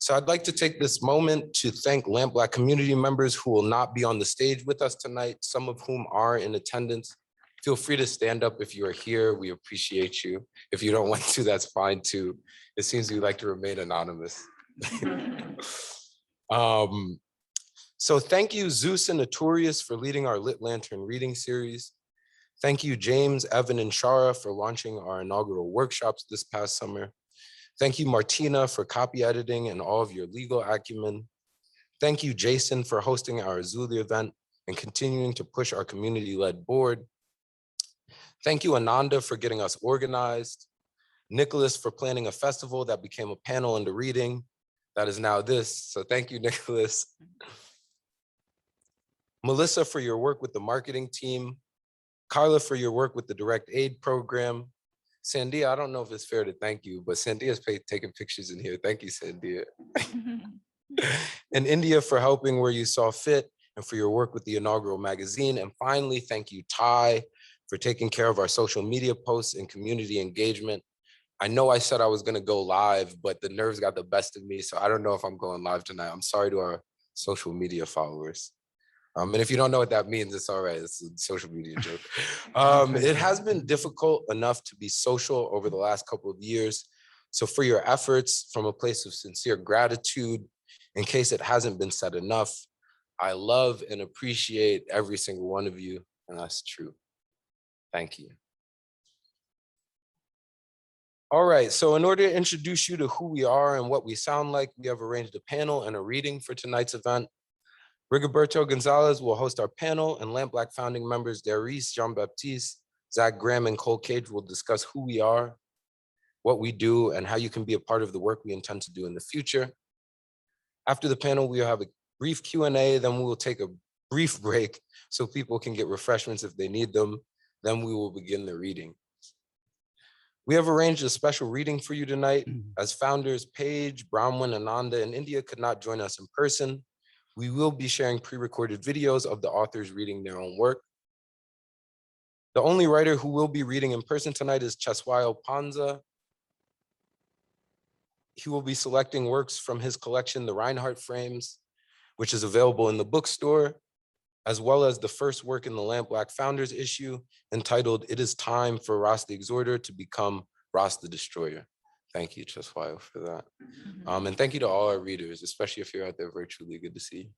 So I'd like to take this moment to thank Lampblack community members who will not be on the stage with us tonight, some of whom are in attendance. Feel free to stand up if you are here. We appreciate you. If you don't want to, that's fine too. It seems you like to remain anonymous. So thank you, Zeus and Naturius, for leading our Lit Lantern reading series. Thank you, James, Evan, and Shara for launching our inaugural workshops this past summer. Thank you, Martina, for copy editing and all of your legal acumen. Thank you, Jason, for hosting our Azuli event and continuing to push our community-led board. Thank you, Ananda, for getting us organized. Nicholas for planning a festival that became a panel and a reading. That is now this, so thank you, Nicholas. Melissa for your work with the marketing team. Carla for your work with the direct aid program. Sandia, I don't know if it's fair to thank you, but Sandia's taking pictures in here. Thank you, Sandia. And India for helping where you saw fit and for your work with the inaugural magazine. And finally, thank you, Ty, for taking care of our social media posts and community engagement. I know I said I was gonna go live, but the nerves got the best of me, so I don't know if I'm going live tonight. I'm sorry to our social media followers. And if you don't know what that means, it's all right, it's a social media joke. It has been difficult enough to be social over the last couple of years. So for your efforts, from a place of sincere gratitude, in case it hasn't been said enough, I love and appreciate every single one of you, and that's true. Thank you. All right, so in order to introduce you to who we are and what we sound like, we have arranged a panel and a reading for tonight's event. Rigoberto Gonzalez will host our panel, and Lampblack founding members Darice Jean-Baptiste, Zach Graham, and Cole Cage will discuss who we are, what we do, and how you can be a part of the work we intend to do in the future. After the panel, we'll have a brief Q&A, then we will take a brief break so people can get refreshments if they need them. Then we will begin the reading. We have arranged a special reading for you tonight. As founders Paige, Bronwyn, Ananda, and India could not join us in person, we will be sharing pre-recorded videos of the authors reading their own work. The only writer who will be reading in person tonight is Cheswayo Ponza. He will be selecting works from his collection, The Reinhardt Frames, which is available in the bookstore, as well as the first work in the Lampblack Founders issue entitled It Is Time for Ross the Exhorter to Become Ross the Destroyer. Thank you, Cheswayo, for that. And thank you to all our readers, especially if you're out there virtually. Good to see you.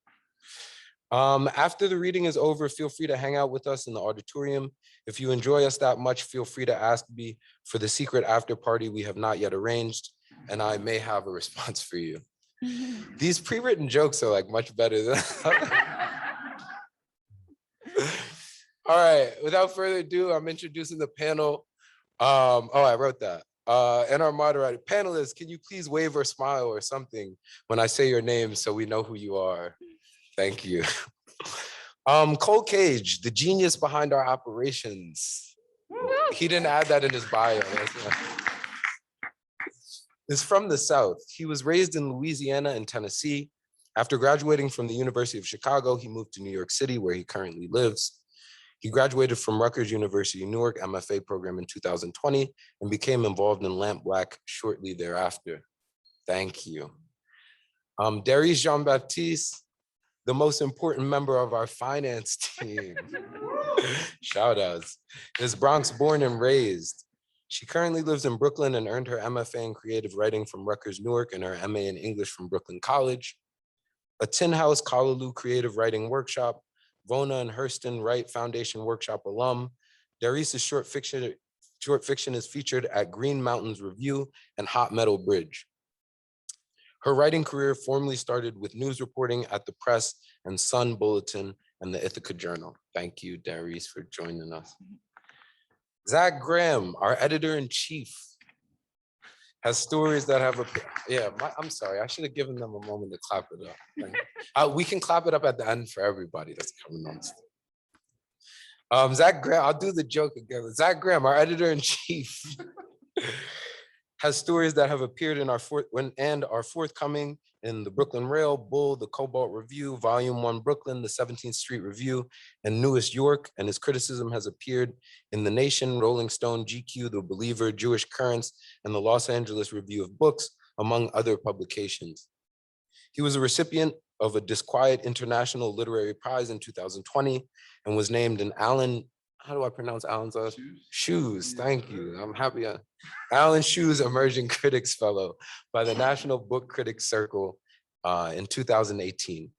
After the reading is over, feel free to hang out with us in the auditorium. If you enjoy us that much, feel free to ask me for the secret after party we have not yet arranged, and I may have a response for you. These pre-written jokes are like much better than All right, without further ado, I'm introducing the panel. I wrote that. And our moderator, panelists, can you please wave or smile or something when I say your name so we know who you are? Thank you. Cole Cage, the genius behind our operations. He didn't add that in his bio. Is from the South. He was raised in Louisiana and Tennessee. After graduating from the University of Chicago, he moved to New York City, where he currently lives. He graduated from Rutgers University in Newark MFA program in 2020 and became involved in Lampblack shortly thereafter. Thank you. Darice Jean-Baptiste, the most important member of our finance team. Shout outs. Is Bronx born and raised. She currently lives in Brooklyn and earned her MFA in creative writing from Rutgers Newark and her MA in English from Brooklyn College. A Tin House Callaloo creative writing workshop, Vona and Hurston Wright Foundation Workshop alum. Darice's short fiction is featured at Green Mountains Review and Hot Metal Bridge. Her writing career formally started with news reporting at the Press and Sun Bulletin and the Ithaca Journal. Thank you, Darice, for joining us. Zach Graham, our editor-in-chief, has stories that have I'm sorry, I should have given them a moment to clap it up. We can clap it up at the end for everybody that's coming on. Zach Graham, I'll do the joke again. Zach Graham, our editor-in-chief, has stories that have appeared in our are forthcoming in the Brooklyn Rail, Bull, the Cobalt Review, Volume 1 Brooklyn, the 17th Street Review, and Newest York, and his criticism has appeared in The Nation, Rolling Stone, GQ, The Believer, Jewish Currents, and the Los Angeles Review of Books, among other publications. He was a recipient of a Disquiet International Literary Prize in 2020 and was named an Alan, how do I pronounce Alan's last? Shoes, thank you. I'm happy. Alan Shoes Emerging Critics Fellow by the National Book Critics Circle in 2018.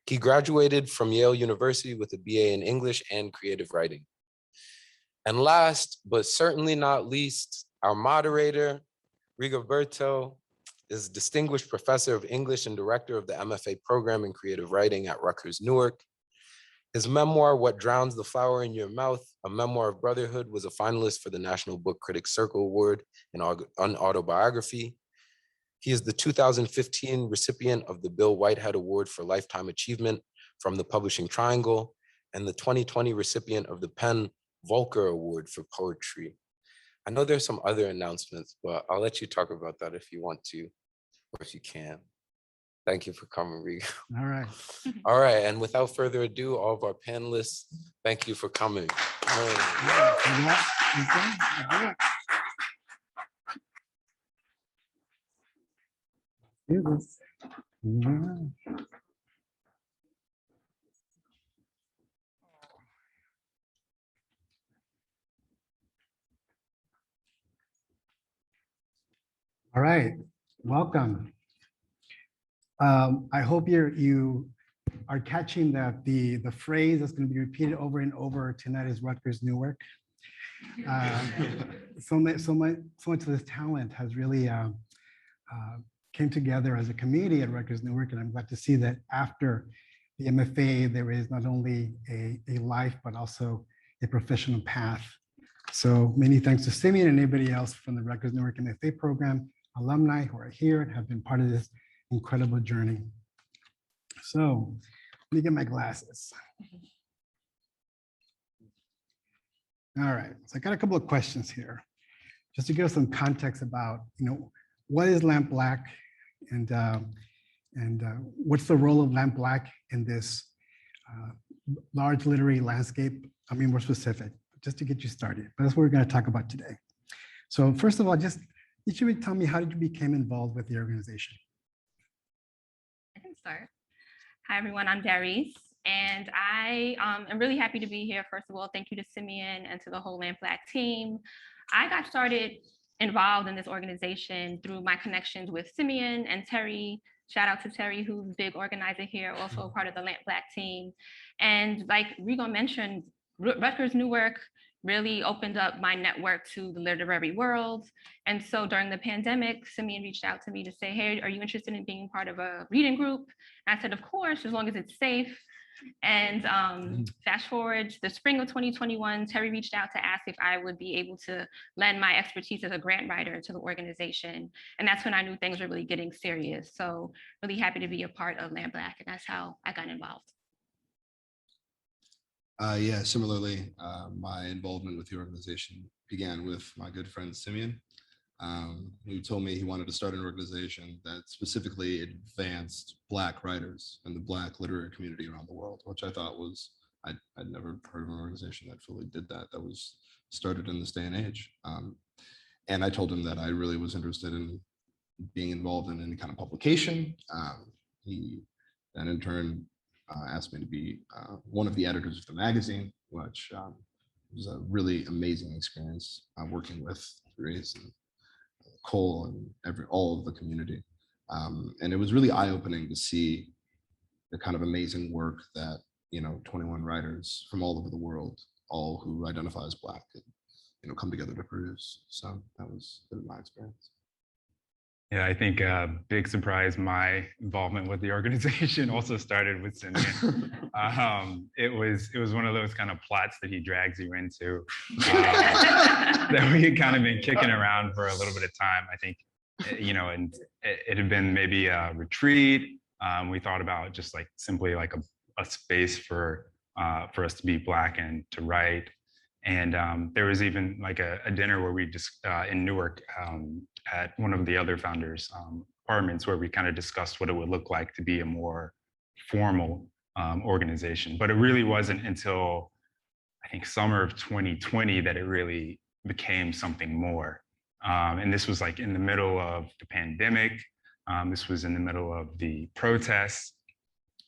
He graduated from Yale University with a BA in English and creative writing. And last, but certainly not least, our moderator, Rigoberto, is Distinguished Professor of English and Director of the MFA program in creative writing at Rutgers Newark. His memoir, What Drowns the Flower in Your Mouth, a memoir of brotherhood, was a finalist for the National Book Critics Circle Award in autobiography. He is the 2015 recipient of the Bill Whitehead Award for Lifetime Achievement from the Publishing Triangle and the 2020 recipient of the Penn Volcker Award for Poetry. I know there's some other announcements, but I'll let you talk about that if you want to, or if you can. Thank you for coming, Rigo. All right. All right, and without further ado, all of our panelists, thank you for coming. All right, welcome. I hope you are catching that the phrase that's going to be repeated over and over tonight is Rutgers Newark. So much of this talent has really came together as a community at Rutgers Newark, and I'm glad to see that after the MFA, there is not only a life, but also a professional path. So many thanks to Simeon and anybody else from the Rutgers Newark MFA program, alumni who are here and have been part of this incredible journey. So let me get my glasses. All right, so I got a couple of questions here, just to give some context about, what is Lampblack and what's the role of Lampblack in this large literary landscape? I mean, more specific, just to get you started, but that's what we're going to talk about today. So first of all, just each of you tell me, how did you become involved with the organization? I can start. Hi, everyone. I'm Darice, and I am really happy to be here. First of all, thank you to Simeon and to the whole Lampblack team. I got started involved in this organization through my connections with Simeon and Terry. Shout out to Terry, who's a big organizer here, also part of the Lampblack team. And like Rigo mentioned, Rutgers Newark really opened up my network to the literary world. And so during the pandemic, Simeon reached out to me to say, hey, are you interested in being part of a reading group? And I said, of course, as long as it's safe. And fast forward the spring of 2021, Terry reached out to ask if I would be able to lend my expertise as a grant writer to the organization. And that's when I knew things were really getting serious. So really happy to be a part of Lampblack, and that's how I got involved. Yeah, similarly, my involvement with the organization began with my good friend Simeon, who told me he wanted to start an organization that specifically advanced Black writers and the Black literary community around the world, which I thought was, I'd never heard of an organization that fully did that, that was started in this day and age. And I told him that I really was interested in being involved in any kind of publication. He then in turn asked me to be one of the editors of the magazine, which was a really amazing experience working with Grace and Cole and all of the community. And it was really eye-opening to see the kind of amazing work that 21 writers from all over the world, all who identify as Black, could, come together to produce. So that was my experience. Yeah, I think a big surprise, my involvement with the organization also started with Simeon. It was one of those kind of plots that he drags you into that we had kind of been kicking around for a little bit of time. I think, and it had been maybe a retreat. We thought about just like simply like a space for us to be Black and to write. And there was even like a dinner where we just in Newark at one of the other founders' apartments, where we kind of discussed what it would look like to be a more formal organization. But it really wasn't until I think summer of 2020 that it really became something more. And this was like in the middle of the pandemic. This was in the middle of the protests.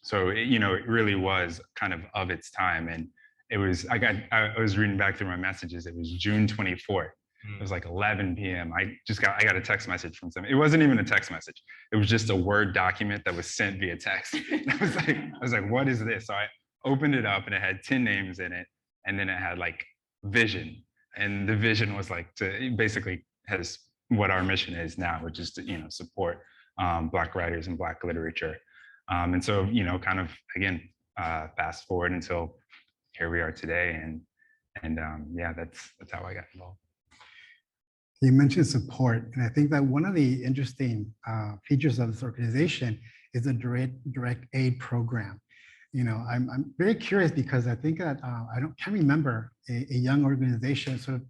So, it really was kind of its time. And it was, I was reading back through my messages. It was June 24th. It was like 11 p.m. I got a text message from someone. It wasn't even a text message. It was just a Word document that was sent via text. I was like, what is this? So I opened it up and it had 10 names in it. And then it had like vision. And the vision was like it basically has what our mission is now, which is to, support Black writers and Black literature. And so, kind of, again, fast forward until here we are today. And yeah, that's how I got involved. You mentioned support, and I think that one of the interesting features of this organization is the direct aid program. I'm very curious because I think that can't remember a young organization sort of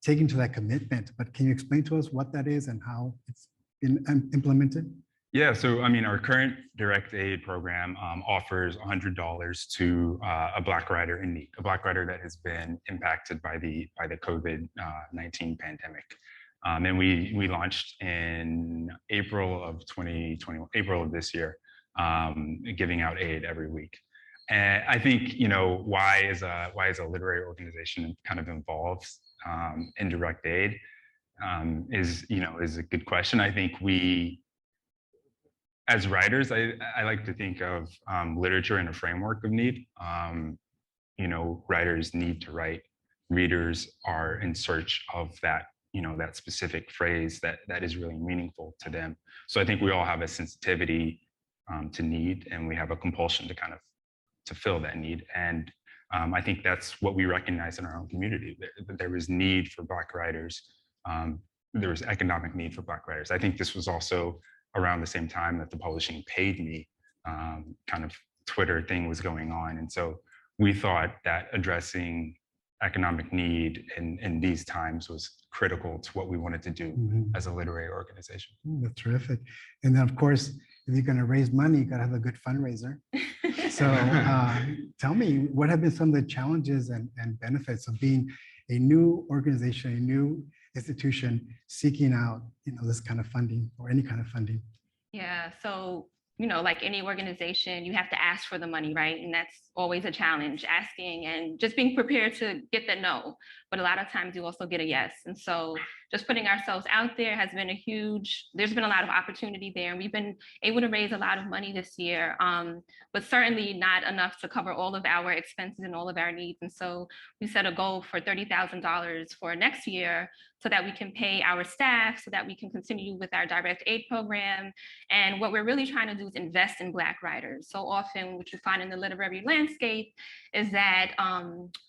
taking to that commitment. But can you explain to us what that is and how it's been implemented? Yeah, so I mean, our current direct aid program offers $100 to a Black writer in need, a Black writer that has been impacted by the COVID-19 pandemic. And we launched in April of 2020, April of this year, giving out aid every week. And I think, why is a literary organization kind of involved in direct aid is a good question. I think as writers, I like to think of literature in a framework of need. Writers need to write. Readers are in search of that, that specific phrase that is really meaningful to them. So I think we all have a sensitivity to need, and we have a compulsion to fill that need. And I think that's what we recognize in our own community. There was need for Black writers. There was economic need for Black writers. I think this was also around the same time that the Publishing Paid Me kind of Twitter thing was going on. And so we thought that addressing economic need in these times was critical to what we wanted to do as a literary organization. That's terrific. And then, of course, if you're going to raise money, you got to have a good fundraiser. So tell me, what have been some of the challenges and benefits of being a new organization, a new institution seeking out, this kind of funding or any kind of funding? Yeah, so, like any organization, you have to ask for the money, right? And that's always a challenge, asking and just being prepared to get the no. But a lot of times you also get a yes. And so just putting ourselves out there has been there's been a lot of opportunity there. And we've been able to raise a lot of money this year, but certainly not enough to cover all of our expenses and all of our needs. And so we set a goal for $30,000 for next year so that we can pay our staff, so that we can continue with our direct aid program. And what we're really trying to do is invest in Black writers. So often what you find in the literary landscape is that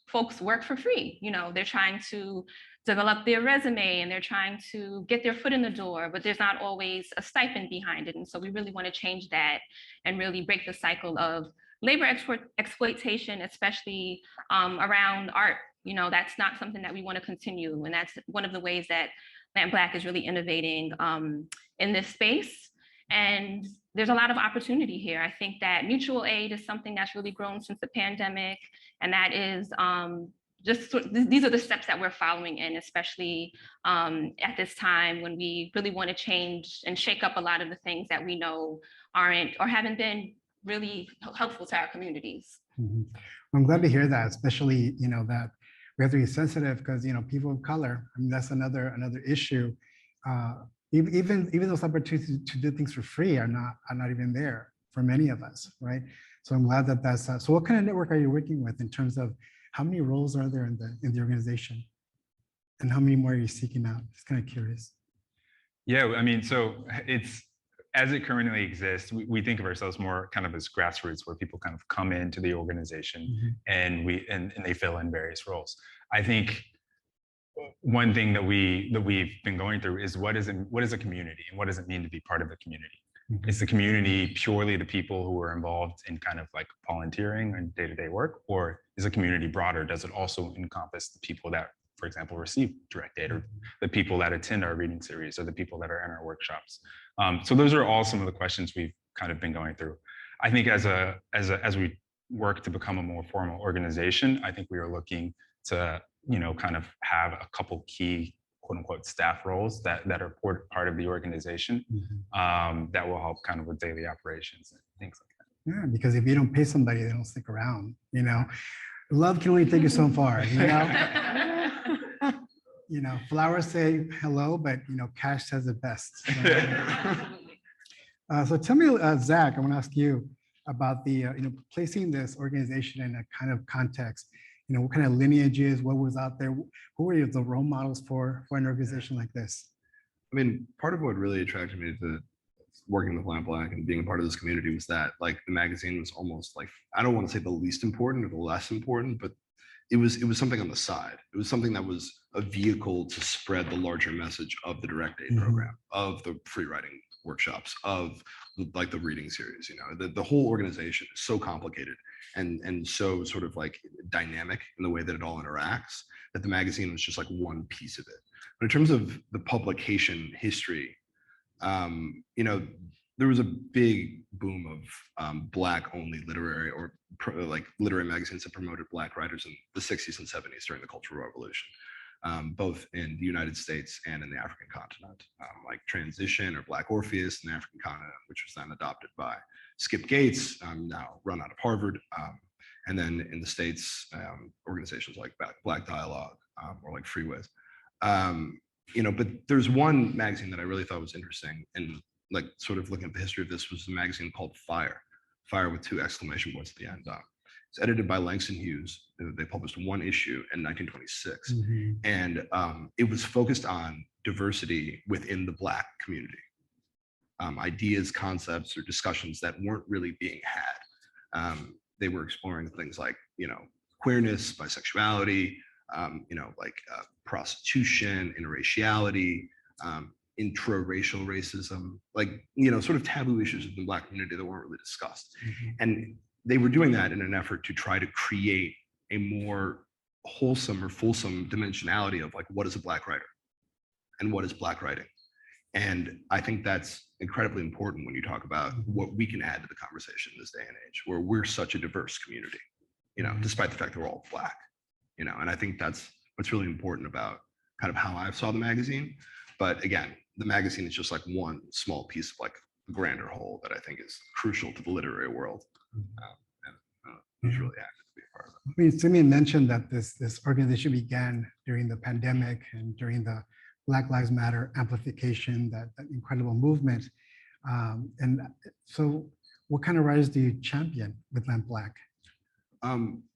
folks work for free. They're trying to develop their resume and they're trying to get their foot in the door, but there's not always a stipend behind it. And so we really want to change that and really break the cycle of labor exploitation, especially around art. That's not something that we want to continue. And that's one of the ways that Lampblack is really innovating in this space. And there's a lot of opportunity here. I think that mutual aid is something that's really grown since the pandemic. And that is these are the steps that we're following in, especially at this time when we really want to change and shake up a lot of the things that we know aren't or haven't been really helpful to our communities. I'm glad to hear that, especially, that we have to be sensitive because, people of color, that's another issue. Even those opportunities to do things for free are not even there for many of us, right? So I'm glad that that's, so what kind of network are you working with in terms of how many roles are there in the organization? And how many more are you seeking out? Just kind of curious. Yeah, I mean, so as it currently exists, we think of ourselves more kind of as grassroots, where people kind of come into the organization and they fill in various roles. I think one thing that we've been going through is what is a community and what does it mean to be part of a community? Is the community purely the people who are involved in kind of like volunteering and day-to-day work, or is the community broader? Does it also encompass the people that, for example, receive direct aid, or the people that attend our reading series, or the people that are in our workshops? So those are all some of the questions we've kind of been going through. I think as we work to become a more formal organization, I think we are looking to kind of have a couple key quote unquote staff roles that are part of the organization that will help kind of with daily operations and things like that. Yeah, because if you don't pay somebody, they don't stick around, you know. Love can only take you so far, you know. You know, flowers say hello, but you know, cash says it best. So tell me, Zach, I want to ask you about the, you know, placing this organization in a kind of context. You know, what kind of lineages, what was out there? Who were the role models for an organization like this? I mean, part of what really attracted me to working with Lampblack and being a part of this community was that like the magazine was almost like, I don't want to say the least important or the less important, but it was something on the side. It was something that was a vehicle to spread the larger message of the direct aid program, of the free writing workshops, of like the reading series. You know, the whole organization is so complicated and so sort of like dynamic in the way that it all interacts, that the magazine was just like one piece of it. But in terms of the publication history, you know, there was a big boom of Black only literary or like literary magazines that promoted Black writers in the 60s and 70s during the Cultural Revolution, both in the United States and in the African continent, like Transition or Black Orpheus in the African continent, which was then adopted by Skip Gates, now run out of Harvard. And then in the States, organizations like Black Dialogue or like Freeways. You know, but there's one magazine that I really thought was interesting, and like sort of looking at the history of this, was a magazine called Fire with 2 exclamation points at the end. It's edited by Langston Hughes. They published 1 issue in 1926, and it was focused on diversity within the Black community, ideas, concepts, or discussions that weren't really being had. They were exploring things like, you know, queerness, bisexuality, you know, like prostitution, interraciality, intra-racial racism, like, you know, sort of taboo issues of the Black community that weren't really discussed. And they were doing that in an effort to try to create a more wholesome or fulsome dimensionality of like, what is a Black writer and what is Black writing? And I think that's incredibly important when you talk about what we can add to the conversation in this day and age, where we're such a diverse community, you know, despite the fact that we're all Black, you know. And I think that's what's really important about kind of how I saw the magazine. But again, the magazine is just like one small piece of like the grander whole that I think is crucial to the literary world. And I was really happy to be a part of it. I mean, Simeon mentioned that this organization began during the pandemic and during the Black Lives Matter amplification, that incredible movement. And so what kind of writers do you champion with Lampblack?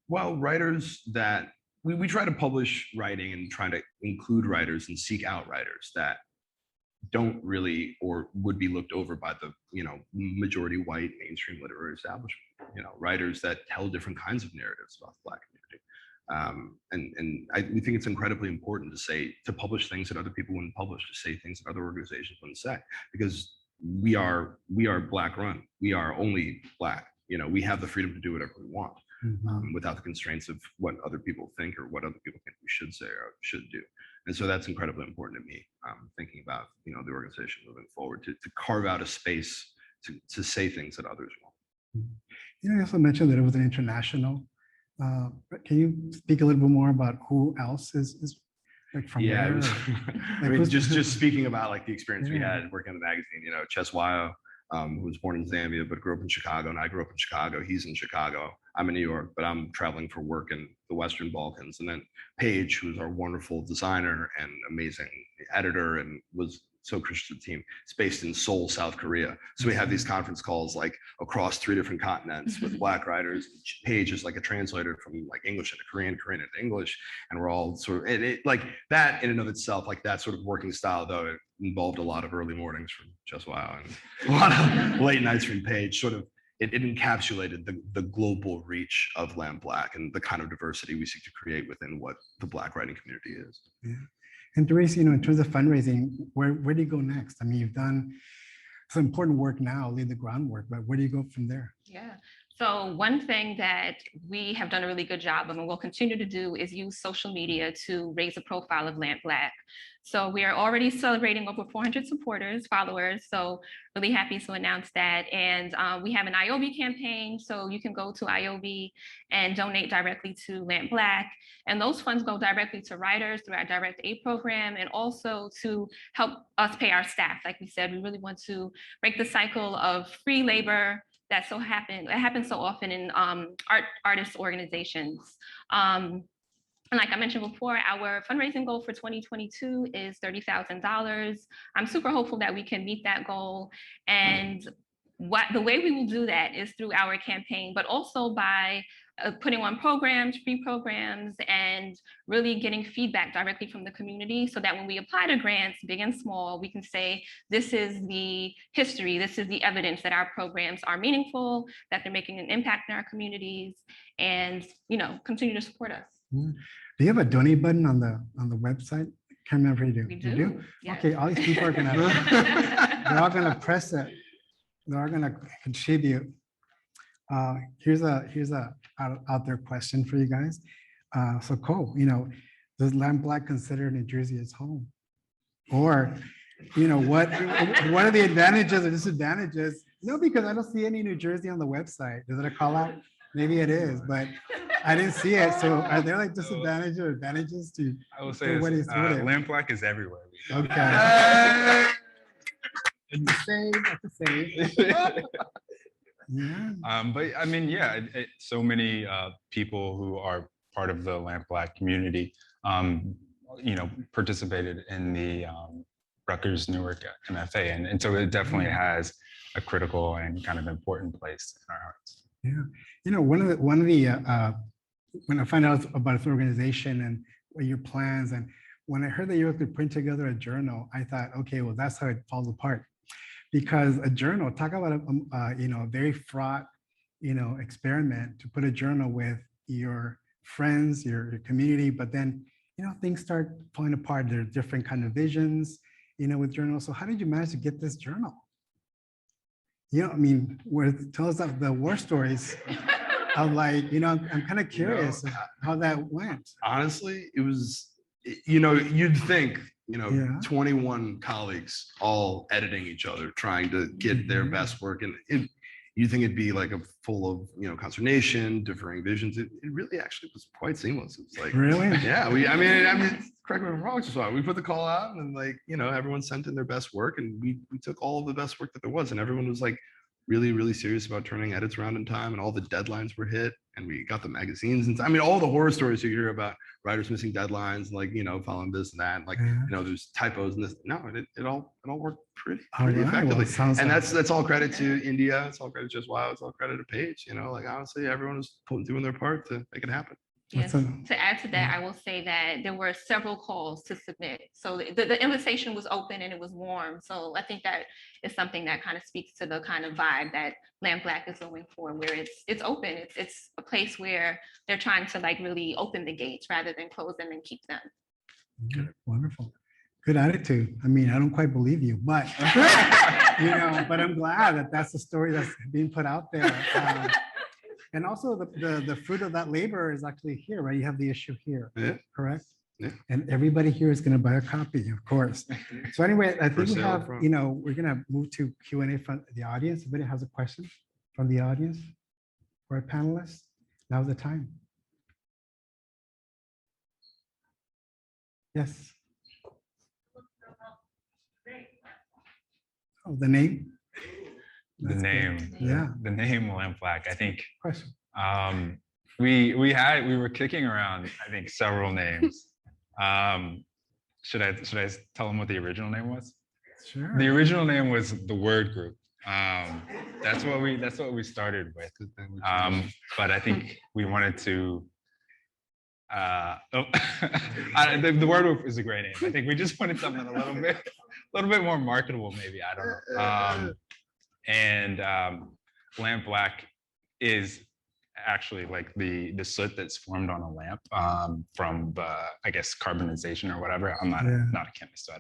Well, writers that we try to publish writing and try to include writers and seek out writers that don't really or would be looked over by the, you know, majority white mainstream literary establishment. You know, writers that tell different kinds of narratives about the Black community. And we think it's incredibly important to publish things that other people wouldn't publish, to say things that other organizations wouldn't say, because we are Black run. We are only Black. You know, we have the freedom to do whatever we want. Without the constraints of what other people think or what other people think we should say or should do. And so that's incredibly important to me, thinking about, you know, the organization moving forward, to carve out a space to say things that others won't. You know, you also mentioned that it was an international. Can you speak a little bit more about who else is like from Yeah, there? I mean, just speaking about like the experience we had working on the magazine, you know, Cheswayo, who was born in Zambia but grew up in Chicago, and I grew up in Chicago. He's in Chicago. I'm in New York, but I'm traveling for work in the Western Balkans. And then Paige, who's our wonderful designer and amazing editor and was so crucial to the team, is based in Seoul, South Korea. So we have these conference calls like across 3 different continents with Black writers. Paige is like a translator from like English into Korean, Korean into English. And we're all sort of, like that in and of itself, like that sort of working style, though, it involved a lot of early mornings from Cheswayo and a lot of late nights from Paige, sort of. It encapsulated the global reach of Lampblack and the kind of diversity we seek to create within what the Black writing community is. Yeah. And Doris, you know, in terms of fundraising, where do you go next? I mean, you've done some important work now, laid the groundwork, but where do you go from there? Yeah. So one thing that we have done a really good job of and will continue to do is use social media to raise the profile of Lampblack. So we are already celebrating over 400 supporters, followers. So really happy to announce that. And we have an IOB campaign. So you can go to IOB and donate directly to Lampblack. And those funds go directly to writers through our direct aid program and also to help us pay our staff. Like we said, we really want to break the cycle of free labor that happens so often in artist organizations. And like I mentioned before, our fundraising goal for 2022 is $30,000. I'm super hopeful that we can meet that goal. And the way we will do that is through our campaign, but also by putting on programs, free programs, and really getting feedback directly from the community so that when we apply to grants, big and small, we can say, this is the history, this is the evidence that our programs are meaningful, that they're making an impact in our communities, and continue to support us. Do you have a donate button on the website? Can't remember if you do. We do. You do? Yes. Okay, all these people are they're all gonna press it. They're all gonna contribute. Here's a out there question for you guys. So Cole, does Lampblack consider New Jersey its home? Or, what are the advantages or disadvantages? No, because I don't see any New Jersey on the website. Is it a call out? Maybe it is, but I didn't see it. So are there like disadvantages or advantages to? I will say this, Lampblack is everywhere. Okay. And the same. Yeah. But I mean, yeah, so many people who are part of the Lampblack community, participated in the Rutgers Newark MFA, and so it definitely has a critical and kind of important place in our hearts. Yeah, one of the when I found out about this organization and what your plans, and when I heard that you were to put together a journal, I thought, okay, well, that's how it falls apart. Because a journal, talk about a very fraught, experiment to put a journal with your friends, your community, but then, things start falling apart. There are different kind of visions, with journals. So how did you manage to get this journal? Tell us the war stories of I'm kind of curious how that went. Honestly, it was, you'd think, 21 colleagues all editing each other, trying to get their best work. And you think it'd be like a full of, consternation, differing visions. It really actually was quite seamless. It's like, really? Yeah. I mean, correct me if I'm wrong, Cheswayo. We put the call out and everyone sent in their best work, and we took all of the best work that there was, and everyone was like really, really serious about turning edits around in time, and all the deadlines were hit, and we got the magazines. And I mean, all the horror stories you hear about writers missing deadlines, following this and that, there's typos and this. No, it all worked pretty effectively. Well, and that's all credit to India. It's all credit to Cheswayo. It's all credit to Paige. Honestly, everyone was doing their part to make it happen. Yes. To add to that, I will say that there were several calls to submit. So the invitation was open and it was warm. So I think that is something that kind of speaks to the kind of vibe that Lampblack is going for, where it's open. It's a place where they're trying to really open the gates rather than close them and keep them. Okay, wonderful. Good attitude. I mean, I don't quite believe you, but but I'm glad that that's the story that's being put out there. And also the fruit of that labor is actually here, right? You have the issue here, correct? Yeah. And everybody here is going to buy a copy, of course. So anyway, I think we have, we're going to move to Q&A from the audience. If anybody has a question from the audience for our panelists, now's the time. Yes. Oh, the name? The name, yeah. The name Lampblack. I think question. We were kicking around, I think, several names. Should I tell them what the original name was? Sure. The original name was the Word Group. That's what we started with. But I think we wanted to. The Word Group is a great name. I think we just wanted something a little bit more marketable, maybe. I don't know. And Lampblack is actually like the soot that's formed on a lamp from I guess carbonization or whatever. I'm not a chemist, so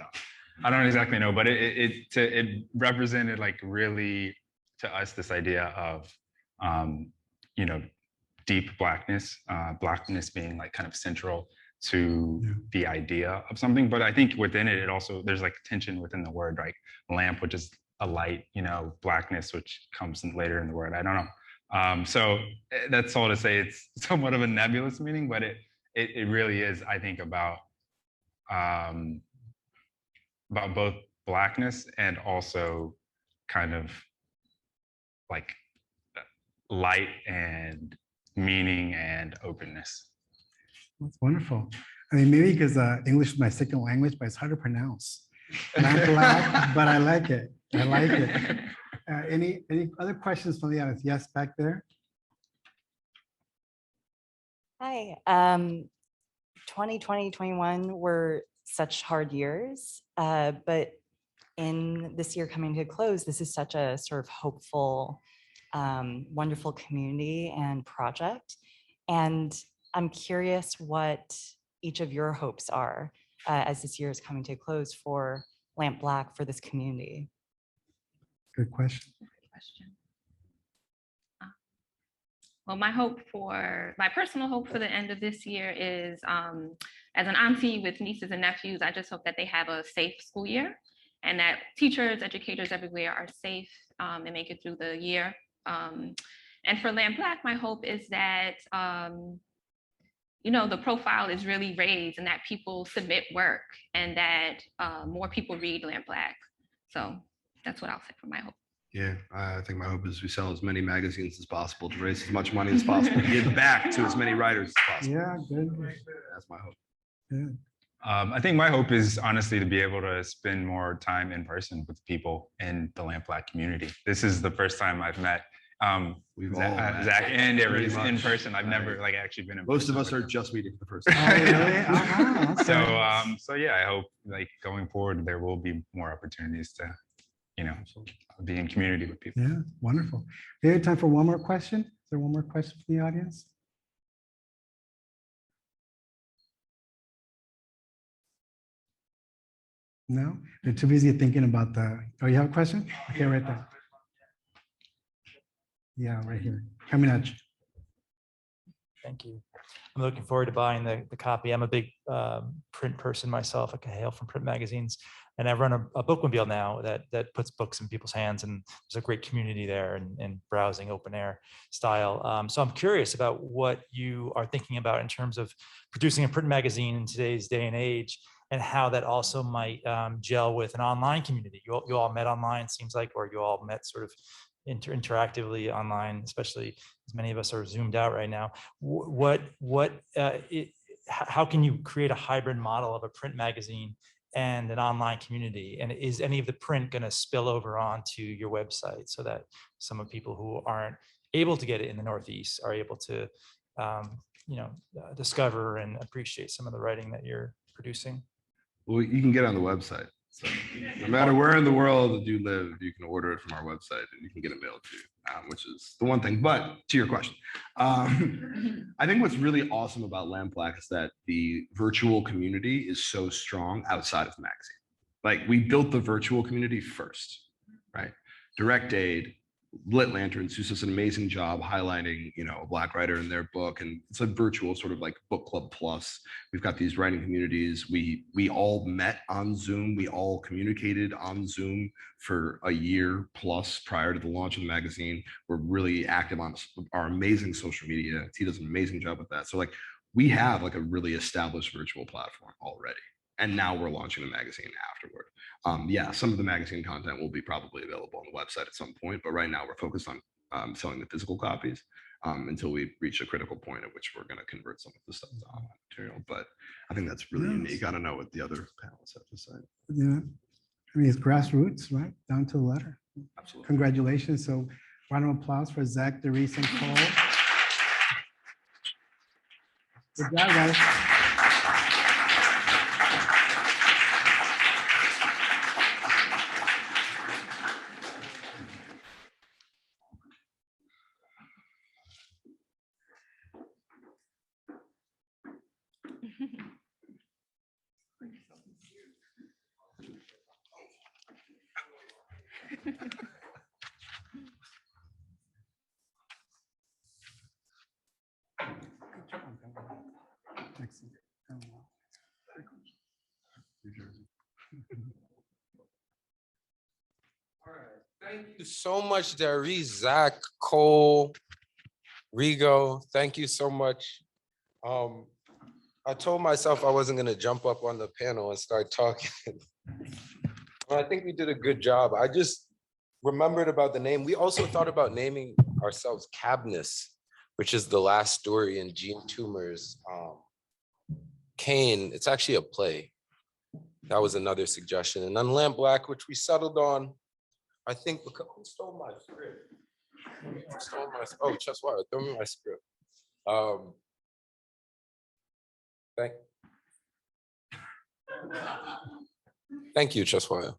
I don't exactly know, but it represented really to us this idea of deep Blackness, Blackness being like kind of central to the idea of something. But I think within it, there's like tension within the word, like lamp, which is a light, Blackness, which comes in later in the word. I don't know. So that's all to say it's somewhat of a nebulous meaning, but it really is, I think, about both Blackness and also kind of like light and meaning and openness. That's wonderful. I mean, maybe because English is my second language, but it's hard to pronounce. Lampblack, but I like it. I like it. Any other questions from the audience? Yes, back there. Hi. 2020, 21 were such hard years, but in this year coming to a close, this is such a sort of hopeful, wonderful community and project. And I'm curious what each of your hopes are as this year is coming to a close for Lampblack, for this community. Good question. Well, my personal hope for the end of this year is, as an auntie with nieces and nephews, I just hope that they have a safe school year and that teachers, educators everywhere are safe and make it through the year. And for Lampblack, my hope is that, the profile is really raised and that people submit work and that more people read Lampblack. So that's what I'll say for my hope. Yeah, I think my hope is we sell as many magazines as possible to raise as much money as possible, to give back to as many writers as possible. Yeah, good. That's my hope. Yeah. I think my hope is honestly to be able to spend more time in person with people in the Lampblack community. This is the first time I've met Zach and Aries in person. I've never actually been in person. Most of us are just meeting for the first time. Oh, really? Uh-huh. Okay. So yeah, I hope going forward there will be more opportunities to be in community with people. Yeah, wonderful. We have time for one more question. Is there one more question from the audience? No? They're too busy thinking about oh, you have a question? Okay, right there. Yeah, right here. Coming at you. Thank you. I'm looking forward to buying the copy. I'm a big print person myself. I hail from print magazines, and I run a bookmobile now that puts books in people's hands, and there's a great community there and browsing open air style. So I'm curious about what you are thinking about in terms of producing a print magazine in today's day and age, and how that also might gel with an online community. You all met online, it seems like, or you all met sort of interactively online, especially as many of us are zoomed out right now. How can you create a hybrid model of a print magazine and an online community? And is any of the print going to spill over onto your website so that some of people who aren't able to get it in the Northeast are able to, discover and appreciate some of the writing that you're producing? Well, you can get on the website. So no matter where in the world you live, you can order it from our website and you can get it mailed to you, which is the one thing. But to your question, I think what's really awesome about Lampblack is that the virtual community is so strong outside of the magazine. We built the virtual community first, right? Direct Aid, Lit Lanterns, who does an amazing job highlighting, a Black writer in their book, and it's a virtual sort of book club plus. We've got these writing communities. We all met on Zoom. We all communicated on Zoom for a year plus prior to the launch of the magazine. We're really active on our amazing social media. He does an amazing job with that. So we have a really established virtual platform already. And now we're launching the magazine afterward. Yeah, some of the magazine content will be probably available on the website at some point, but right now we're focused on selling the physical copies until we reach a critical point at which we're going to convert some of the stuff to online material. But I think that's really unique. I don't know what the other panelists have to say. Yeah, I mean, it's grassroots, right? Down to the letter. Absolutely. Congratulations. So round of applause for Zach, Darice, and Cole. Good job, guys. Thank you so much, Darius, Zach, Cole, Rigo. Thank you so much. I told myself I wasn't gonna jump up on the panel and start talking. Well, I think we did a good job. I just remembered about the name. We also thought about naming ourselves Cabness, which is the last story in Gene Toomer's Cain. It's actually a play. That was another suggestion. And then Lampblack, which we settled on. I think who stole my script? Who stole my, oh, Cheswayo, throw me my script. Thank you, Cheswayo.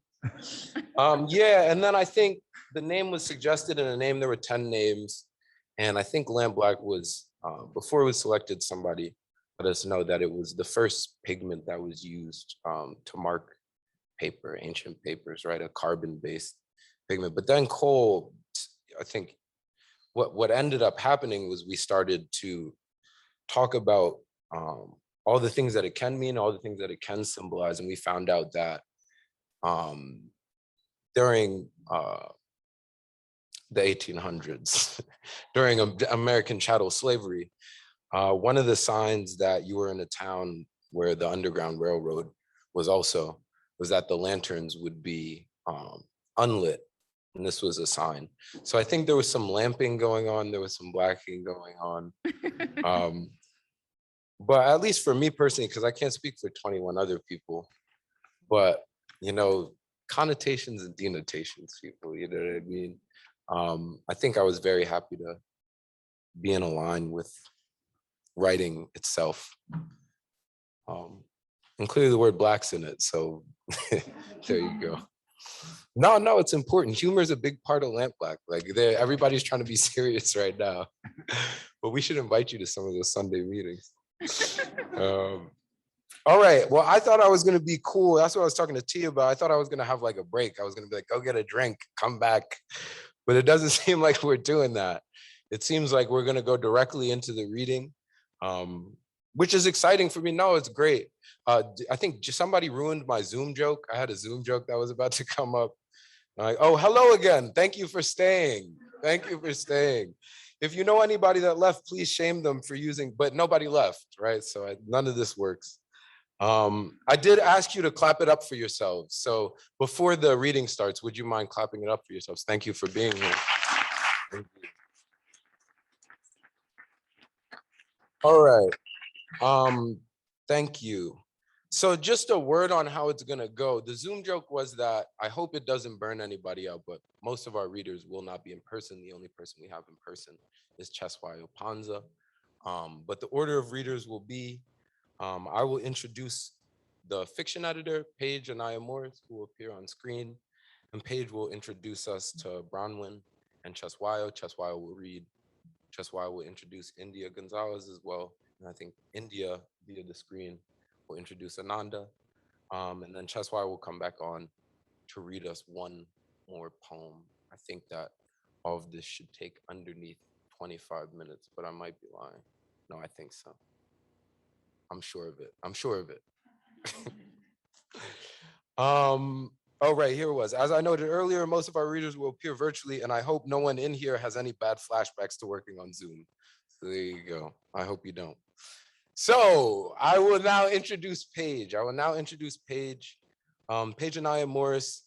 Yeah, and then I think the name was suggested in a name. There were 10 names. And I think Lampblack was, before it was selected, somebody let us know that it was the first pigment that was used to mark paper, ancient papers, right? A carbon-based pigment. But then Cole, I think what ended up happening was we started to talk about all the things that it can mean, all the things that it can symbolize. And we found out that during the 1800s, during American chattel slavery, one of the signs that you were in a town where the Underground Railroad was also, was that the lanterns would be unlit. And this was a sign. So I think there was some lamping going on. There was some blacking going on. But at least for me personally, because I can't speak for 21 other people, but, you know, connotations and denotations, people, you know what I mean? I think I was very happy to be in a line with writing itself. And clearly the word black's in it, so there you go. No, it's important. Humor is a big part of Lampblack. Like everybody's trying to be serious right now, but we should invite you to some of those Sunday meetings. All right, well, I thought I was gonna be cool. That's what I was talking to Tia about. I thought I was gonna have like a break. I was gonna be like, go get a drink, come back. But it doesn't seem like we're doing that. It seems like we're gonna go directly into the reading, which is exciting for me. No, it's great. I think somebody ruined my Zoom joke. I had a Zoom joke that was about to come up. I'm like, oh, hello again. Thank you for staying. Thank you for staying. If you know anybody that left, please shame them for using, but nobody left, right? So none of this works. I did ask you to clap it up for yourselves. So before the reading starts, would you mind clapping it up for yourselves? Thank you for being here. Thank you. All right. Thank you. So just a word on how it's gonna go. The Zoom joke was that I hope it doesn't burn anybody out, but most of our readers will not be in person. The only person we have in person is Cheswayo Ponza. But the order of readers will be, I will introduce the fiction editor, Paige Anaya Morris, who will appear on screen. And Paige will introduce us to Bronwyn and Cheswayo. Cheswayo will read. Cheswayo will introduce India Gonzalez as well. And I think India, via the screen, will introduce Ananda. And then Cheswayo will come back on to read us one more poem. I think that all of this should take underneath 25 minutes, but I might be lying. No, I think so. I'm sure of it. I'm sure of it. Oh, right, here it was. As I noted earlier, most of our readers will appear virtually, and I hope no one in here has any bad flashbacks to working on Zoom. So there you go. I hope you don't. So I will now introduce Paige. Paige Anaya Morris,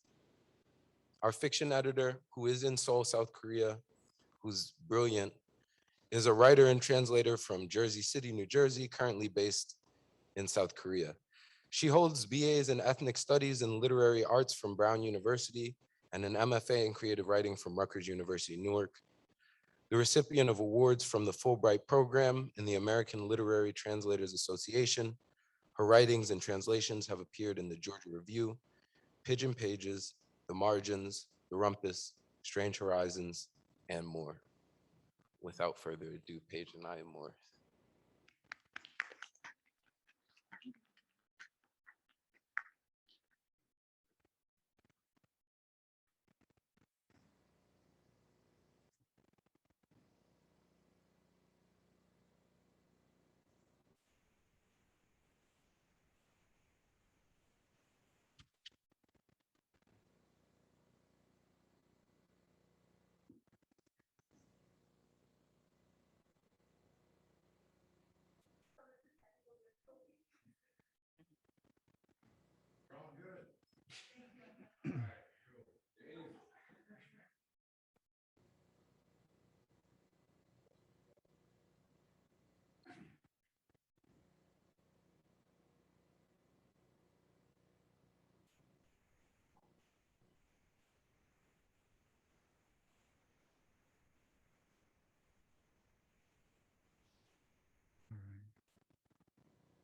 our fiction editor, who is in Seoul, South Korea, who's brilliant, is a writer and translator from Jersey City, New Jersey, currently based in South Korea. She holds BAs in Ethnic Studies and Literary Arts from Brown University and an MFA in Creative Writing from Rutgers University, Newark. The recipient of awards from the Fulbright Program in the American Literary Translators Association. Her writings and translations have appeared in the Georgia Review, Pigeon Pages, The Margins, The Rumpus, Strange Horizons, and more. Without further ado, Paige Anaya Morris.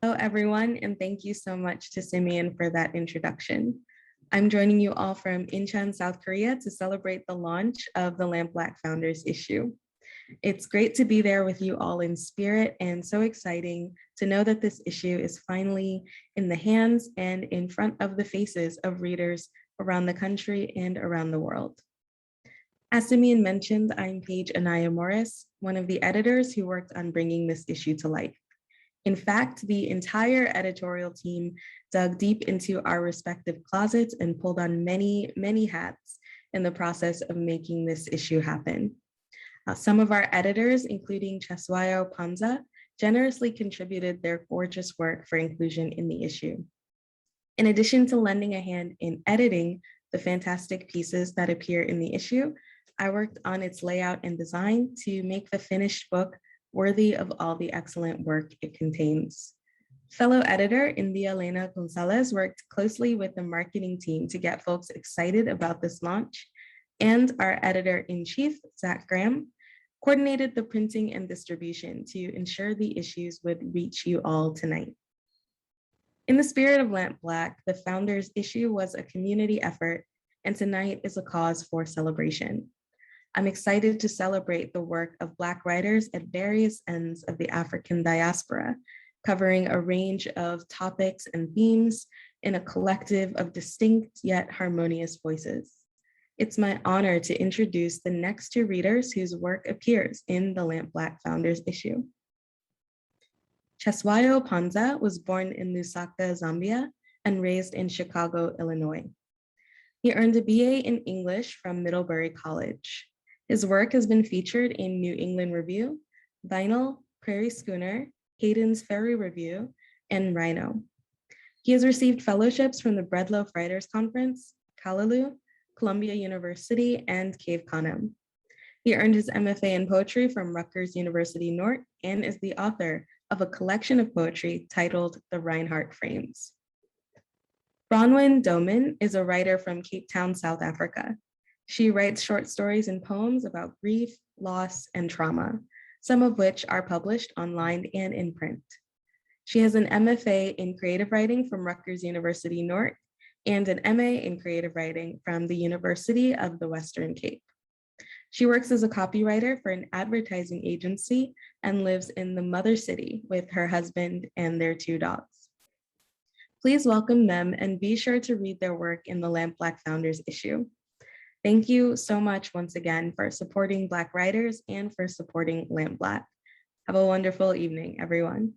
Hello, everyone, and thank you so much to Simeon for that introduction. I'm joining you all from Incheon, South Korea to celebrate the launch of the Lampblack Founders issue. It's great to be there with you all in spirit and so exciting to know that this issue is finally in the hands and in front of the faces of readers around the country and around the world. As Simeon mentioned, I'm Paige Anaya Morris, one of the editors who worked on bringing this issue to life. In fact, the entire editorial team dug deep into our respective closets and pulled on many, many hats in the process of making this issue happen. Some of our editors, including Cheswayo Ponza, generously contributed their gorgeous work for inclusion in the issue. In addition to lending a hand in editing the fantastic pieces that appear in the issue, I worked on its layout and design to make the finished book worthy of all the excellent work it contains. Fellow editor India Elena Gonzalez worked closely with the marketing team to get folks excited about this launch, and our editor-in-chief, Zach Graham, coordinated the printing and distribution to ensure the issues would reach you all tonight. In the spirit of Lampblack, the Founders issue was a community effort, and tonight is a cause for celebration. I'm excited to celebrate the work of Black writers at various ends of the African diaspora, covering a range of topics and themes in a collective of distinct yet harmonious voices. It's my honor to introduce the next two readers whose work appears in the Lampblack Founders issue. Cheswayo Ponza was born in Lusaka, Zambia, and raised in Chicago, Illinois. He earned a BA in English from Middlebury College. His work has been featured in New England Review, Vinyl, Prairie Schooner, Hayden's Ferry Review, and Rhino. He has received fellowships from the Breadloaf Writers Conference, Callaloo, Columbia University, and Cave Canem. He earned his MFA in poetry from Rutgers University North and is the author of a collection of poetry titled The Reinhardt Frames. Bronwyn Doman is a writer from Cape Town, South Africa. She writes short stories and poems about grief, loss, and trauma, some of which are published online and in print. She has an MFA in creative writing from Rutgers University North and an MA in creative writing from the University of the Western Cape. She works as a copywriter for an advertising agency and lives in the Mother City with her husband and their two dogs. Please welcome them and be sure to read their work in the Lampblack Founders issue. Thank you so much once again for supporting Black writers and for supporting Lampblack. Have a wonderful evening, everyone.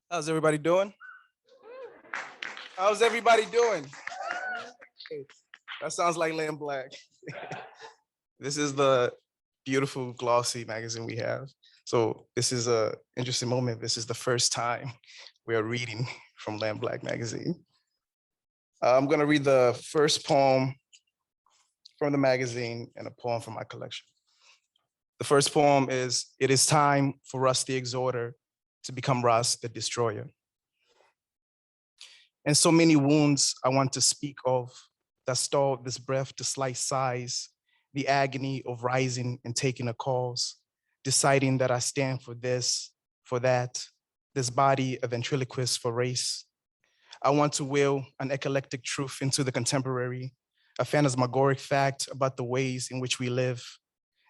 How's everybody doing? How's everybody doing? That sounds like Lampblack. This is the beautiful glossy magazine we have. So this is an interesting moment. This is the first time we are reading from Lampblack magazine. I'm gonna read the first poem from the magazine and a poem from my collection. The first poem is, "It is time for Russ the Exhorter to become Russ the Destroyer." And so many wounds I want to speak of that stalled this breath to slice size, the agony of rising and taking a cause, deciding that I stand for this, for that, this body of ventriloquist for race. I want to will an eclectic truth into the contemporary, a phantasmagoric fact about the ways in which we live,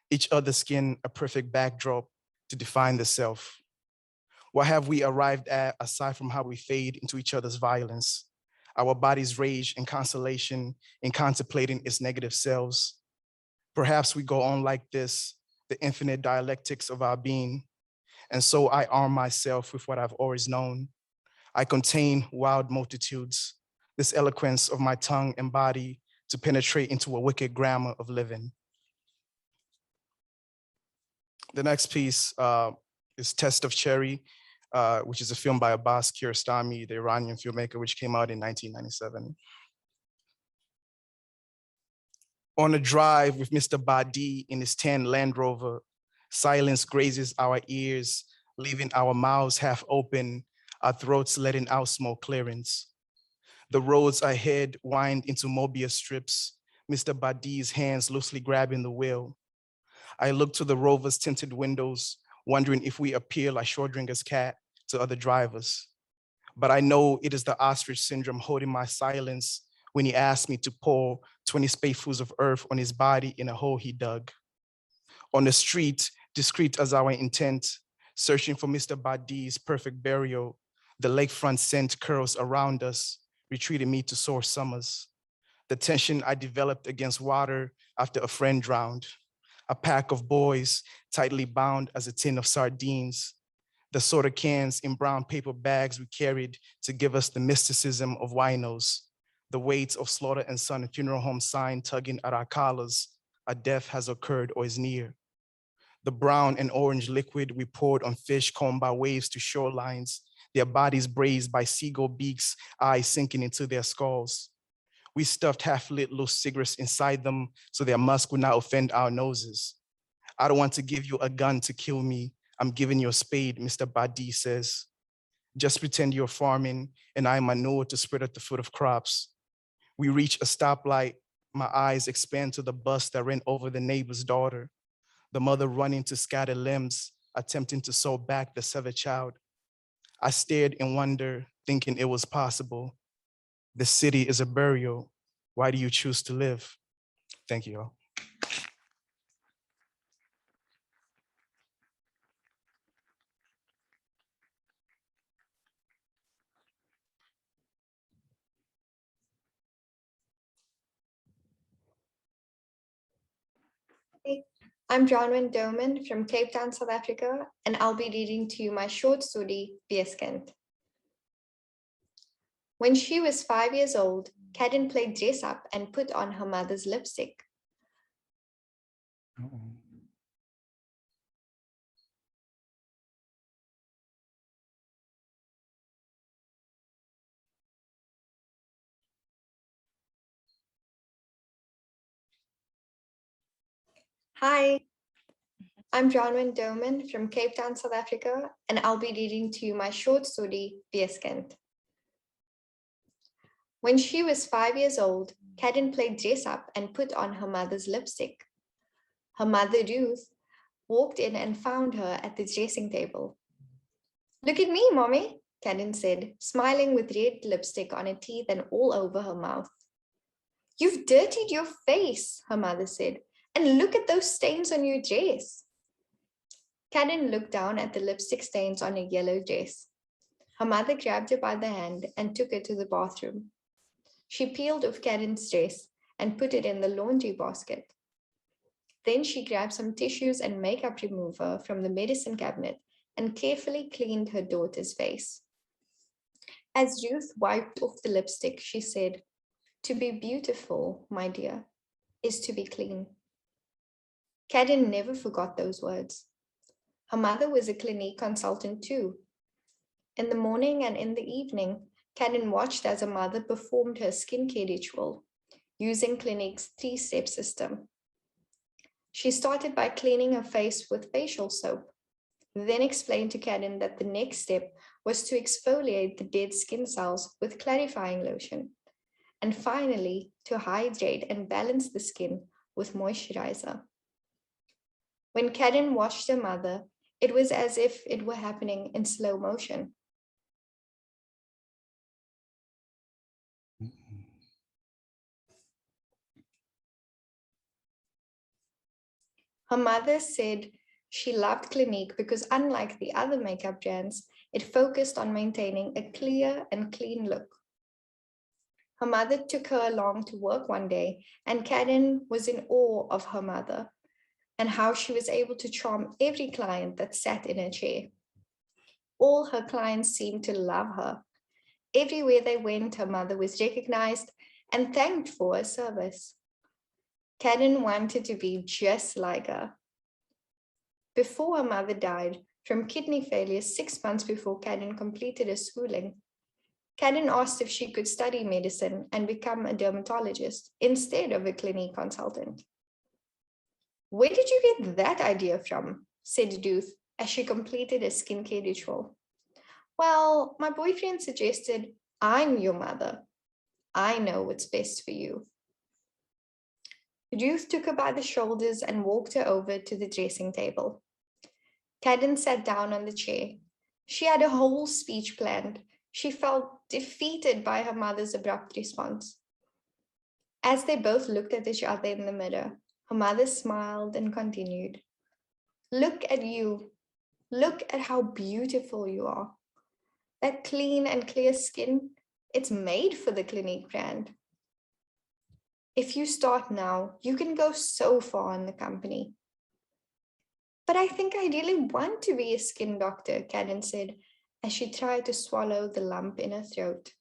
each other's skin a perfect backdrop to define the self. What have we arrived at aside from how we fade into each other's violence, our bodies' rage and consolation in contemplating its negative selves? Perhaps we go on like this, the infinite dialectics of our being. And so I arm myself with what I've always known. I contain wild multitudes, this eloquence of my tongue and body to penetrate into a wicked grammar of living. The next piece is Test of Cherry, which is a film by Abbas Kiarostami, the Iranian filmmaker, which came out in 1997. On a drive with Mr. Badi in his tan Land Rover, silence grazes our ears, leaving our mouths half open, our throats letting out small clearings. The roads ahead wind into Mobius strips, Mr. Badi's hands loosely grabbing the wheel. I look to the Rover's tinted windows, wondering if we appear like Schrodinger's cat to other drivers. But I know it is the ostrich syndrome holding my silence when he asked me to pour 20 spadefuls of earth on his body in a hole he dug. On the street, discreet as our intent, searching for Mr. Badi's perfect burial, the lakefront scent curls around us, retreating me to sore summers. The tension I developed against water after a friend drowned. A pack of boys tightly bound as a tin of sardines. The soda cans in brown paper bags we carried to give us the mysticism of winos. The weight of Slaughter and Son funeral home sign tugging at our collars. A death has occurred or is near. The brown and orange liquid we poured on fish combed by waves to shorelines, their bodies braised by seagull beaks, eyes sinking into their skulls. We stuffed half-lit loose cigarettes inside them so their musk would not offend our noses. I don't want to give you a gun to kill me. I'm giving you a spade, Mr. Badi says. Just pretend you're farming and I'm manure to spread at the foot of crops. We reach a stoplight. My eyes expand to the bus that ran over the neighbor's daughter. The mother running to scatter limbs, attempting to sew back the severed child. I stared in wonder, thinking it was possible. The city is a burial. Why do you choose to live? Thank you all. I'm Bronwyn Doman from Cape Town, South Africa, and I'll be reading to you my short story, Weeskind. When she was 5 years old, Kadden played dress up and put on her mother's lipstick. Hi, I'm Bronwyn Doman from Cape Town, South Africa, and I'll be reading to you my short story, Weeskind. When she was 5 years old, Kadden played dress up and put on her mother's lipstick. Her mother, Ruth, walked in and found her at the dressing table. Look at me, Mommy, Kadden said, smiling with red lipstick on her teeth and all over her mouth. You've dirtied your face, her mother said, and look at those stains on your dress. Kadden looked down at the lipstick stains on her yellow dress. Her mother grabbed her by the hand and took her to the bathroom. She peeled off Kadden's dress and put it in the laundry basket. Then she grabbed some tissues and makeup remover from the medicine cabinet and carefully cleaned her daughter's face. As Ruth wiped off the lipstick, she said, "To be beautiful, my dear, is to be clean." Kadden never forgot those words. Her mother was a Clinique consultant too. In the morning and in the evening, Kadden watched as her mother performed her skincare ritual using Clinique's 3-step system. She started by cleaning her face with facial soap, then explained to Kadden that the next step was to exfoliate the dead skin cells with clarifying lotion, and finally to hydrate and balance the skin with moisturizer. When Kadden watched her mother, it was as if it were happening in slow motion. Her mother said she loved Clinique because, unlike the other makeup brands, it focused on maintaining a clear and clean look. Her mother took her along to work one day, and Kadden was in awe of her mother and how she was able to charm every client that sat in her chair. All her clients seemed to love her. Everywhere they went, her mother was recognized and thanked for her service. Kadden wanted to be just like her. Before her mother died from kidney failure 6 months before Kadden completed her schooling, Kadden asked if she could study medicine and become a dermatologist instead of a Clinique consultant. "Where did you get that idea from?" said Ruth as she completed a skincare ritual. Well, my boyfriend suggested I'm your mother. I know what's best for you. Ruth took her by the shoulders and walked her over to the dressing table. Cadden sat down on the chair. She had a whole speech planned. She felt defeated by her mother's abrupt response. As they both looked at each other in the mirror, her mother smiled and continued. Look at you. Look at how beautiful you are. That clean and clear skin, it's made for the Clinique brand. If you start now, you can go so far in the company. But I think I really want to be a skin doctor, Cadden said, as she tried to swallow the lump in her throat.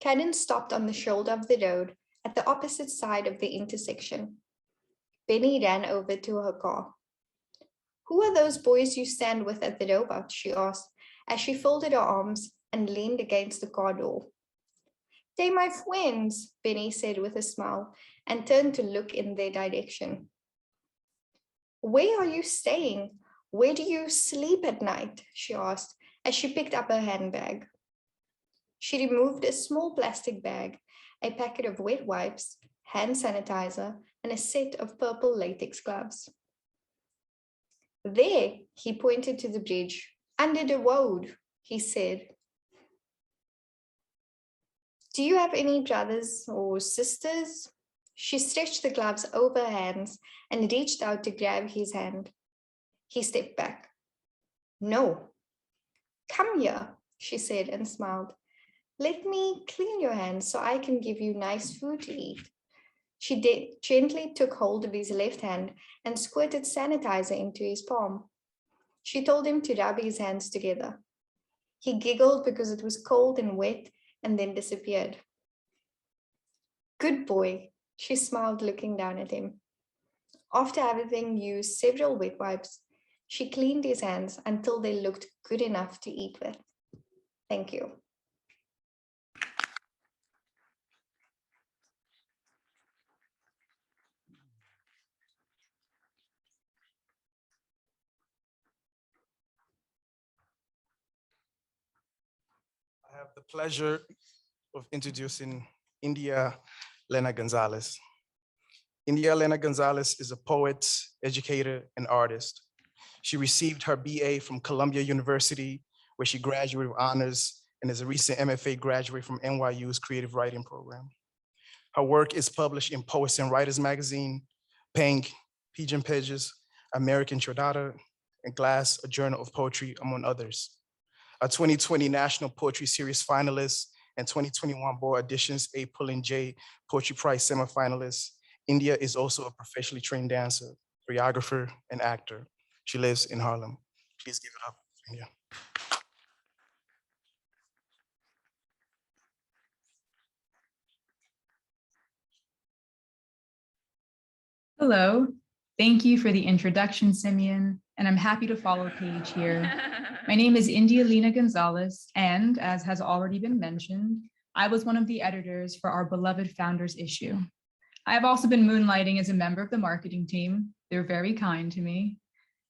Cadden stopped on the shoulder of the road at the opposite side of the intersection. Benny ran over to her car. Who are those boys you stand with at the robot? She asked as she folded her arms and leaned against the car door. They're my friends, Benny said with a smile and turned to look in their direction. Where are you staying? Where do you sleep at night? She asked as she picked up her handbag. She removed a small plastic bag, a packet of wet wipes, hand sanitizer, and a set of purple latex gloves. There, he pointed to the bridge. Under the road, he said. Do you have any brothers or sisters? She stretched the gloves over her hands and reached out to grab his hand. He stepped back. No. Come here, she said and smiled. Let me clean your hands so I can give you nice food to eat. She gently took hold of his left hand and squirted sanitizer into his palm. She told him to rub his hands together. He giggled because it was cold and wet and then disappeared. Good boy, she smiled, looking down at him. After having used several wet wipes, she cleaned his hands until they looked good enough to eat with. Thank you. I have the pleasure of introducing India Lena Gonzalez. India Lena Gonzalez is a poet, educator, and artist. She received her BA from Columbia University, where she graduated with honors, and is a recent MFA graduate from NYU's Creative Writing Program. Her work is published in Poets and Writers Magazine, Pink, Pigeon Pages, American Tradata, and Glass, a journal of poetry, among others. A 2020 National Poetry Series finalist and 2021 Board Editions A. Pullen J. Poetry Prize semifinalist. India is also a professionally trained dancer, choreographer, and actor. She lives in Harlem. Please give it up for India. Hello, thank you for the introduction, Simeon, and I'm happy to follow Paige here. My name is India Lena Gonzalez, and as has already been mentioned, I was one of the editors for our beloved Founders issue. I have also been moonlighting as a member of the marketing team. They're very kind to me.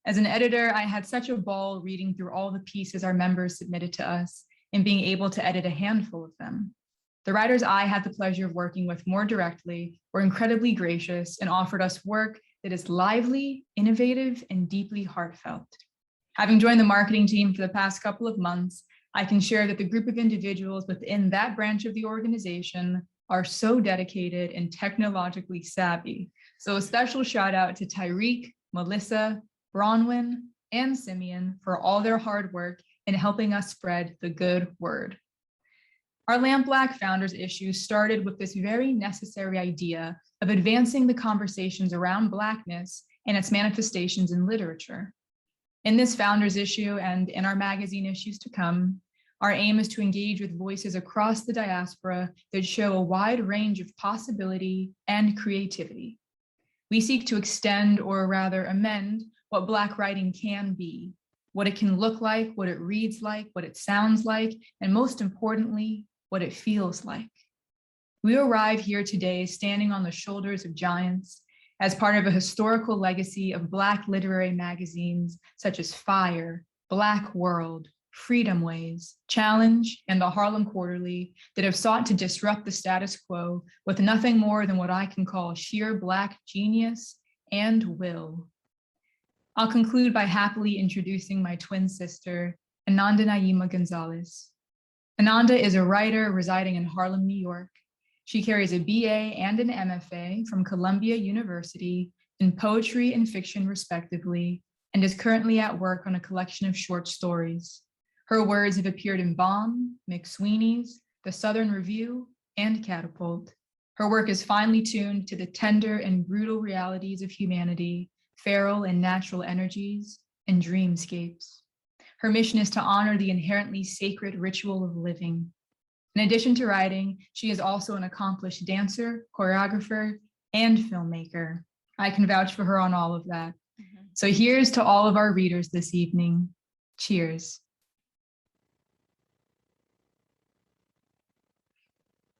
As an editor, I had such a ball reading through all the pieces our members submitted to us and being able to edit a handful of them. The writers I had the pleasure of working with more directly were incredibly gracious and offered us work that is lively, innovative, and deeply heartfelt. Having joined the marketing team for the past couple of months, I can share that the group of individuals within that branch of the organization are so dedicated and technologically savvy. So a special shout out to Tyreek, Melissa, Bronwyn, and Simeon for all their hard work in helping us spread the good word. Our Lampblack Founders issue started with this very necessary idea of advancing the conversations around Blackness and its manifestations in literature. In this Founders issue and in our magazine issues to come, our aim is to engage with voices across the diaspora that show a wide range of possibility and creativity. We seek to extend, or rather amend, what Black writing can be, what it can look like, what it reads like, what it sounds like, and most importantly, what it feels like. We arrive here today standing on the shoulders of giants, as part of a historical legacy of Black literary magazines such as Fire, Black World, Freedom Ways, Challenge, and the Harlem Quarterly that have sought to disrupt the status quo with nothing more than what I can call sheer Black genius and will. I'll conclude by happily introducing my twin sister, Anandanayima Gonzalez. Ananda is a writer residing in Harlem, New York. She carries a BA and an MFA from Columbia University in poetry and fiction, respectively, and is currently at work on a collection of short stories. Her words have appeared in Bomb, McSweeney's, The Southern Review, and Catapult. Her work is finely tuned to the tender and brutal realities of humanity, feral and natural energies, and dreamscapes. Her mission is to honor the inherently sacred ritual of living. In addition to writing, she is also an accomplished dancer, choreographer, and filmmaker. I can vouch for her on all of that. So here's to all of our readers this evening. Cheers.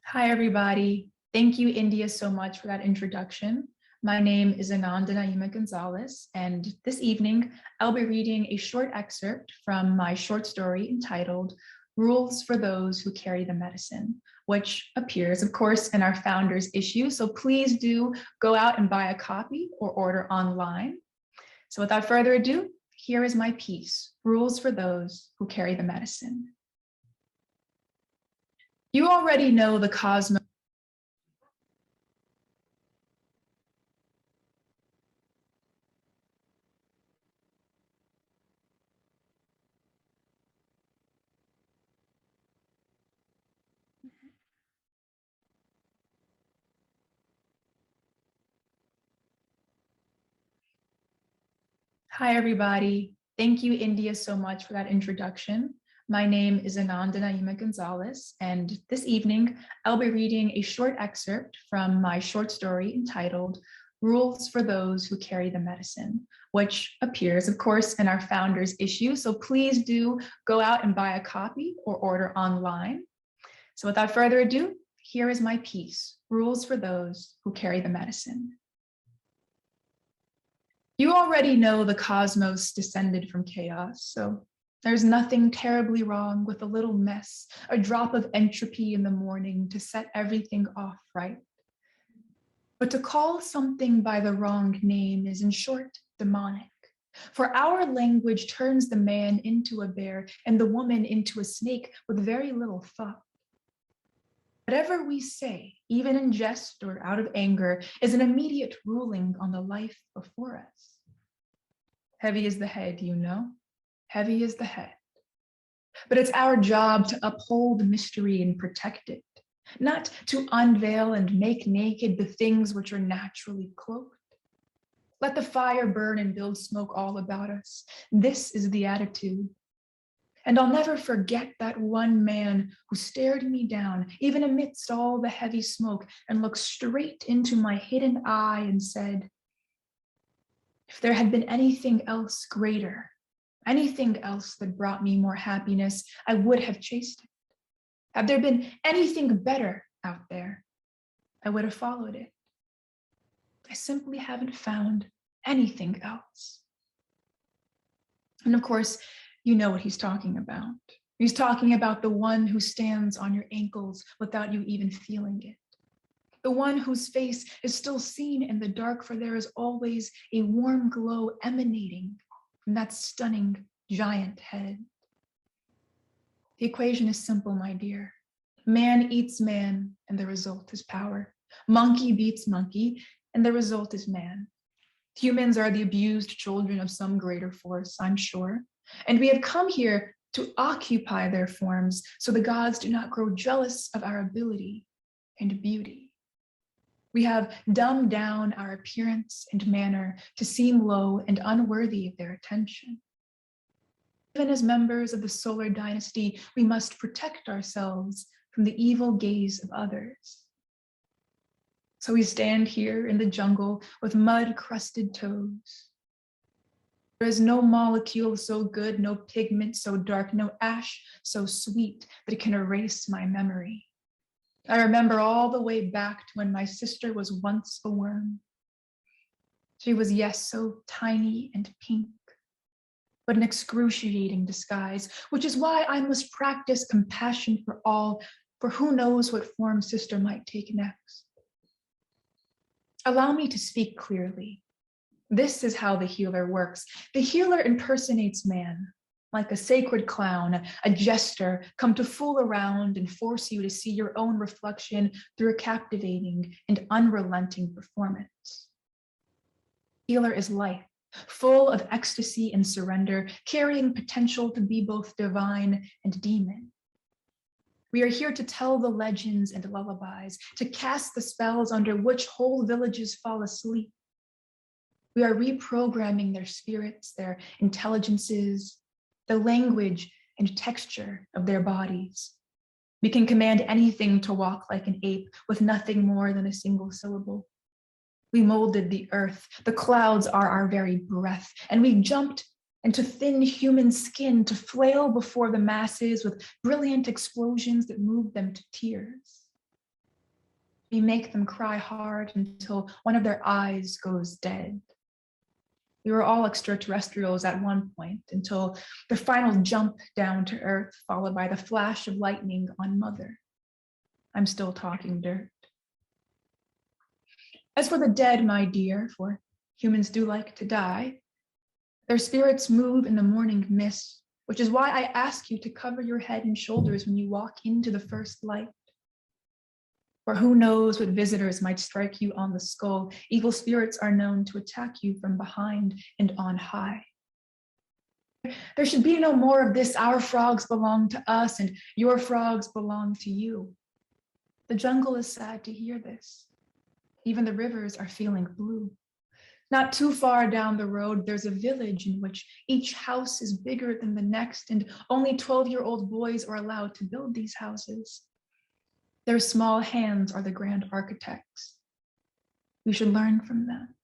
Hi, everybody. Thank you, India, so much for that introduction. My name is Anandanayima Gonzalez, and this evening I'll be reading a short excerpt from my short story entitled Rules for Those Who Carry the Medicine, which appears, of course, in our founders issue. So please do go out and buy a copy or order online. So without further ado, here is my piece, Rules for Those Who Carry the Medicine. You already know the cosmos. Hi, everybody. Thank you, India, so much for that introduction. My name is Anandanayima Gonzalez, and this evening I'll be reading a short excerpt from my short story entitled Rules for Those Who Carry the Medicine, which appears, of course, in our founders issue. So please do go out and buy a copy or order online. So without further ado, here is my piece, Rules for Those Who Carry the Medicine. You already know the cosmos descended from chaos, so there's nothing terribly wrong with a little mess, a drop of entropy in the morning to set everything off right. But to call something by the wrong name is, in short, demonic. For our language turns the man into a bear and the woman into a snake with very little thought. Whatever we say, even in jest or out of anger, is an immediate ruling on the life before us. Heavy is the head, you know, heavy is the head. But it's our job to uphold mystery and protect it, not to unveil and make naked the things which are naturally cloaked. Let the fire burn and build smoke all about us. This is the attitude. And I'll never forget that one man who stared me down, even amidst all the heavy smoke, and looked straight into my hidden eye and said, if there had been anything else greater, anything else that brought me more happiness, I would have chased it. Had there been anything better out there, I would have followed it. I simply haven't found anything else. And of course, you know what he's talking about. He's talking about the one who stands on your ankles without you even feeling it. The one whose face is still seen in the dark, for there is always a warm glow emanating from that stunning giant head. The equation is simple, my dear. Man eats man, and the result is power. Monkey beats monkey, and the result is man. Humans are the abused children of some greater force, I'm sure. And we have come here to occupy their forms so the gods do not grow jealous of our ability and beauty. We have dumbed down our appearance and manner to seem low and unworthy of their attention. Even as members of the solar dynasty, we must protect ourselves from the evil gaze of others. So we stand here in the jungle with mud-crusted toes. There is no molecule so good, no pigment so dark, no ash so sweet that it can erase my memory. I remember all the way back to when my sister was once a worm. She was, yes, so tiny and pink, but an excruciating disguise, which is why I must practice compassion for all, for who knows what form sister might take next. Allow me to speak clearly. This is how the healer works. The healer impersonates man, like a sacred clown, a jester, come to fool around and force you to see your own reflection through a captivating and unrelenting performance. Healer is life, full of ecstasy and surrender, carrying potential to be both divine and demon. We are here to tell the legends and lullabies, to cast the spells under which whole villages fall asleep. We are reprogramming their spirits, their intelligences, the language and texture of their bodies. We can command anything to walk like an ape with nothing more than a single syllable. We molded the earth. The clouds are our very breath, and we jumped into thin human skin to flail before the masses with brilliant explosions that move them to tears. We make them cry hard until one of their eyes goes dead. We were all extraterrestrials at one point until the final jump down to earth, followed by the flash of lightning on Mother. I'm still talking dirt. As for the dead, my dear, for humans do like to die, their spirits move in the morning mist, which is why I ask you to cover your head and shoulders when you walk into the first light. For who knows what visitors might strike you on the skull. Evil spirits are known to attack you from behind and on high. There should be no more of this, our frogs belong to us and your frogs belong to you. The jungle is sad to hear this. Even the rivers are feeling blue. Not too far down the road, there's a village in which each house is bigger than the next, and only 12-year-old boys are allowed to build these houses. Their small hands are the grand architects. We should learn from them.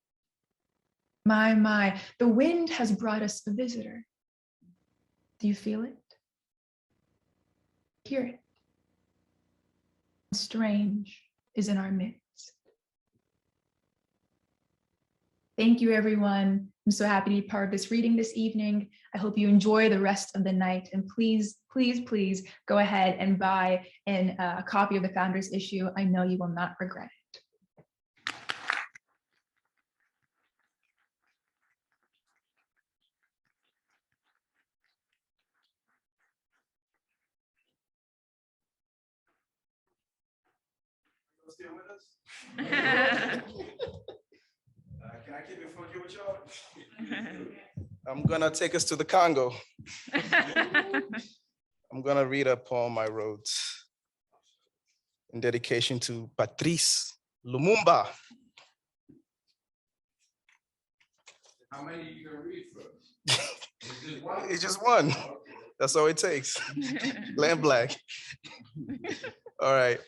My, the wind has brought us a visitor. Do you feel it? Hear it? Strange is in our midst. Thank you, everyone. I'm so happy to be part of this reading this evening. I hope you enjoy the rest of the night. And please, please, please go ahead and buy a copy of the Founders issue. I know you will not regret it. Still with us? Can I keep it funky with y'all? I'm gonna take us to the Congo. I'm gonna read a poem I wrote in dedication to Patrice Lumumba. How many are you gonna read first? It's just one. That's all it takes. Lampblack. All right.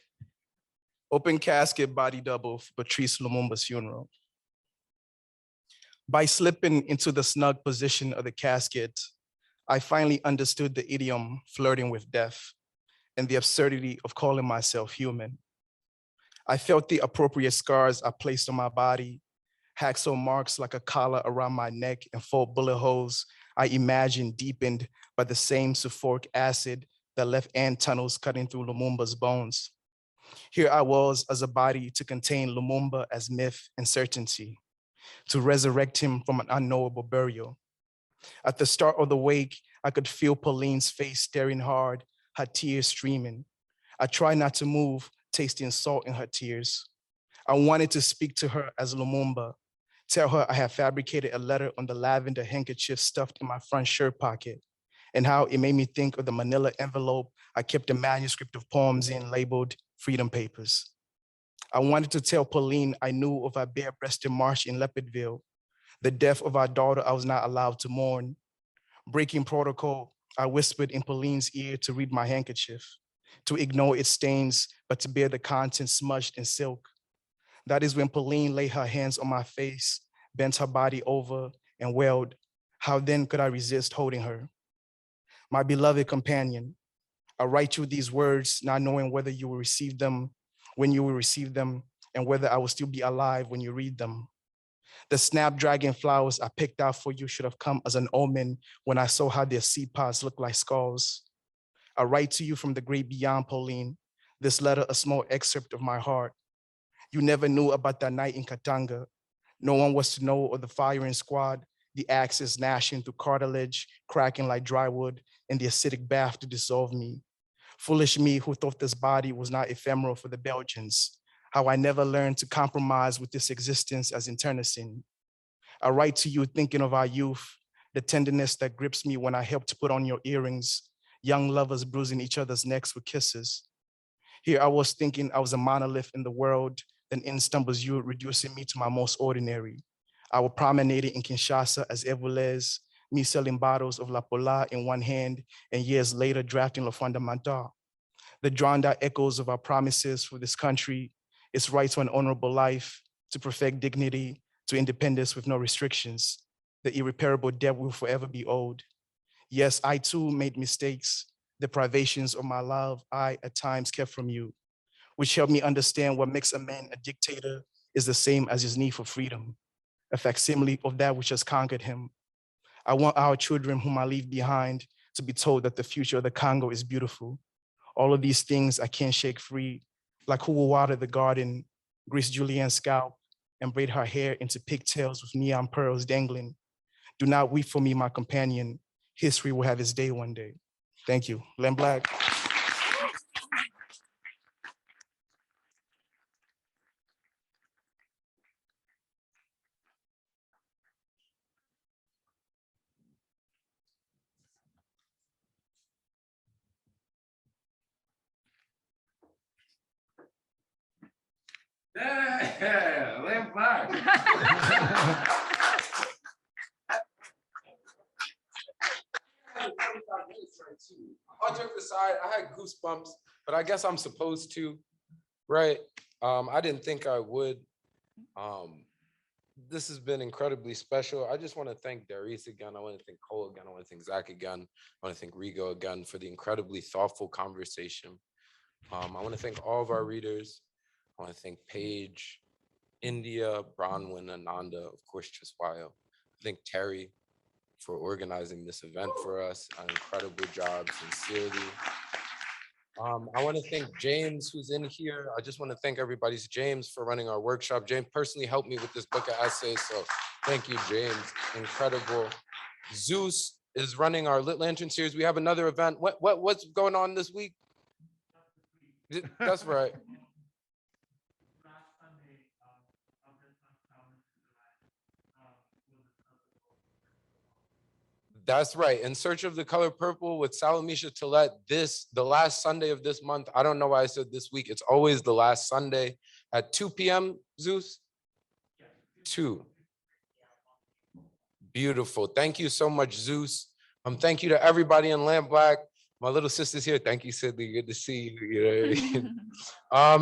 Open casket body double for Patrice Lumumba's funeral. By slipping into the snug position of the casket, I finally understood the idiom flirting with death and the absurdity of calling myself human. I felt the appropriate scars I placed on my body, hacksaw marks like a collar around my neck and 4 bullet holes I imagined deepened by the same sulfuric acid that left ant tunnels cutting through Lumumba's bones. Here I was as a body to contain Lumumba as myth and certainty, to resurrect him from an unknowable burial. At the start of the wake, I could feel Pauline's face staring hard, her tears streaming. I tried not to move, tasting salt in her tears. I wanted to speak to her as Lumumba, tell her I had fabricated a letter on the lavender handkerchief stuffed in my front shirt pocket, and how it made me think of the manila envelope I kept a manuscript of poems in labeled Freedom Papers. I wanted to tell Pauline I knew of our bare-breasted march in Leopardville, the death of our daughter I was not allowed to mourn. Breaking protocol, I whispered in Pauline's ear to read my handkerchief, to ignore its stains, but to bear the contents smudged in silk. That is when Pauline laid her hands on my face, bent her body over, and wailed. How then could I resist holding her? My beloved companion, I write you these words, not knowing whether you will receive them, when you will receive them, and whether I will still be alive when you read them. The snapdragon flowers I picked out for you should have come as an omen when I saw how their seed pods look like skulls. I write to you from the great beyond, Pauline. This letter, a small excerpt of my heart. You never knew about that night in Katanga. No one was to know of the firing squad, the axes gnashing through cartilage, cracking like dry wood, and the acidic bath to dissolve me. Foolish me who thought this body was not ephemeral for the Belgians. How I never learned to compromise with this existence as internecine. I write to you thinking of our youth, the tenderness that grips me when I help to put on your earrings, young lovers bruising each other's necks with kisses. Here I was thinking I was a monolith in the world, then in stumbles you, reducing me to my most ordinary. I was promenading in Kinshasa as Evolez, me selling bottles of La Pola in one hand, and years later drafting Le Fondamental. The drawn out echoes of our promises for this country, its right to an honorable life, to perfect dignity, to independence with no restrictions, the irreparable debt will forever be owed. Yes, I too made mistakes, the privations of my love I at times kept from you, which helped me understand what makes a man a dictator is the same as his need for freedom, a facsimile of that which has conquered him. I want our children whom I leave behind to be told that the future of the Congo is beautiful. All of these things I can't shake free, like who will water the garden, grease Julienne's scalp, and braid her hair into pigtails with neon pearls dangling. Do not weep for me, my companion. History will have its day one day. Thank you. Lampblack. Yeah, Lampblack. All jokes aside, I had goosebumps, but I guess I'm supposed to, right? I didn't think I would. This has been incredibly special. I just want to thank Darius again. I want to thank Cole again. I want to thank Zach again. I want to thank Rigo again for the incredibly thoughtful conversation. I want to thank all of our readers. I want to thank Paige, India, Bronwyn, Ananda, of course, Cheswayo. I thank Terry for organizing this event for us. An incredible job, sincerely. I want to thank James, who's in here. I just want to thank everybody's James for running our workshop. James personally helped me with this book of essays, so thank you, James. Incredible. Zeus is running our Lit Lantern series. We have another event. What's going on this week? That's right. That's right. In Search of the Color Purple with Salamisha Tillet, the last Sunday of this month. I don't know why I said this week. It's always the last Sunday at 2 p.m. Zeus? 2. Beautiful. Thank you so much, Zeus. Thank you to everybody in Lampblack. My little sister's here. Thank you, Sydney. Good to see you. You know what I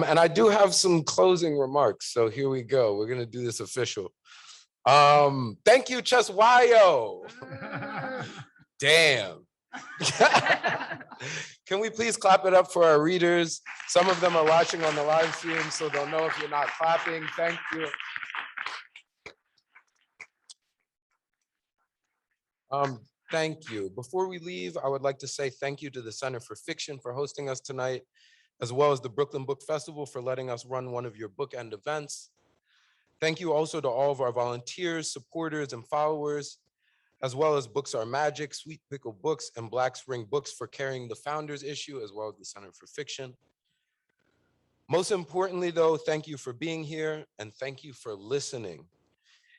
mean? And I do have some closing remarks. So here we go. We're gonna do this official. Thank you, Cheswayo. Damn. Can we please clap it up for our readers? Some of them are watching on the live stream, so they'll know if you're not clapping. Thank you. Thank you. Before we leave, I would like to say thank you to the Center for Fiction for hosting us tonight, as well as the Brooklyn Book Festival for letting us run one of your bookend events. Thank you also to all of our volunteers, supporters, and followers, as well as Books Are Magic, Sweet Pickle Books, and Black Spring Books for carrying the Founders issue, as well as the Center for Fiction. Most importantly, though, thank you for being here, and thank you for listening.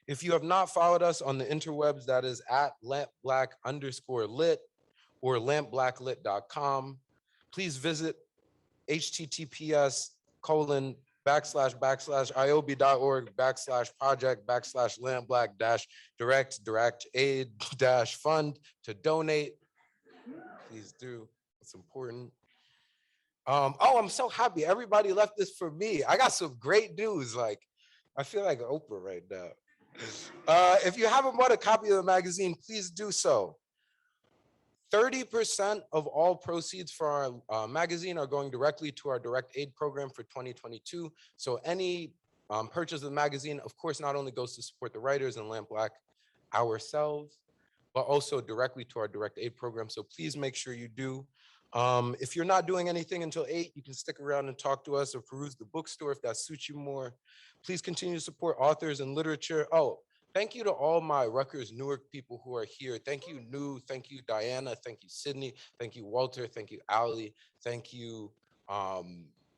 If you have not followed us on the interwebs, that is at lampblack_lit or lampblacklit.com. Please visit https://iob.org/project/lampblack-direct-aid-fund to donate. Please do. It's important. Oh, I'm so happy. Everybody left this for me. I got some great news. Like, I feel like Oprah right now. If you haven't bought a copy of the magazine, please do so. 30% of all proceeds for our magazine are going directly to our direct aid program for 2022. So any Purchase of the magazine, of course, not only goes to support the writers and Lampblack ourselves, but also directly to our direct aid program. So please make sure you do. If you're not doing anything until 8, you can stick around and talk to us or peruse the bookstore if that suits you more. Please continue to support authors and literature. Oh, thank you to all my Rutgers Newark people who are here. Thank you, New. Thank you, Diana. Thank you, Sydney. Thank you, Walter. Thank you, Ali. Thank you,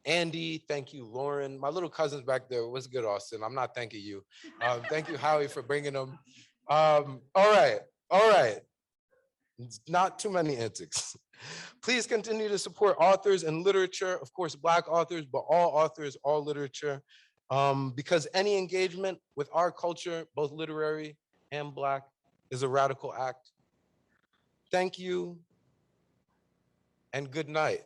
Andy. Thank you, Lauren. My little cousins back there. What's good, Austin? I'm not thanking you. Thank you, Howie, for bringing them. All right. It's not too many antics. Please continue to support authors and literature, of course, Black authors, but all authors, all literature, because any engagement with our culture, both literary and Black, is a radical act. Thank you and good night.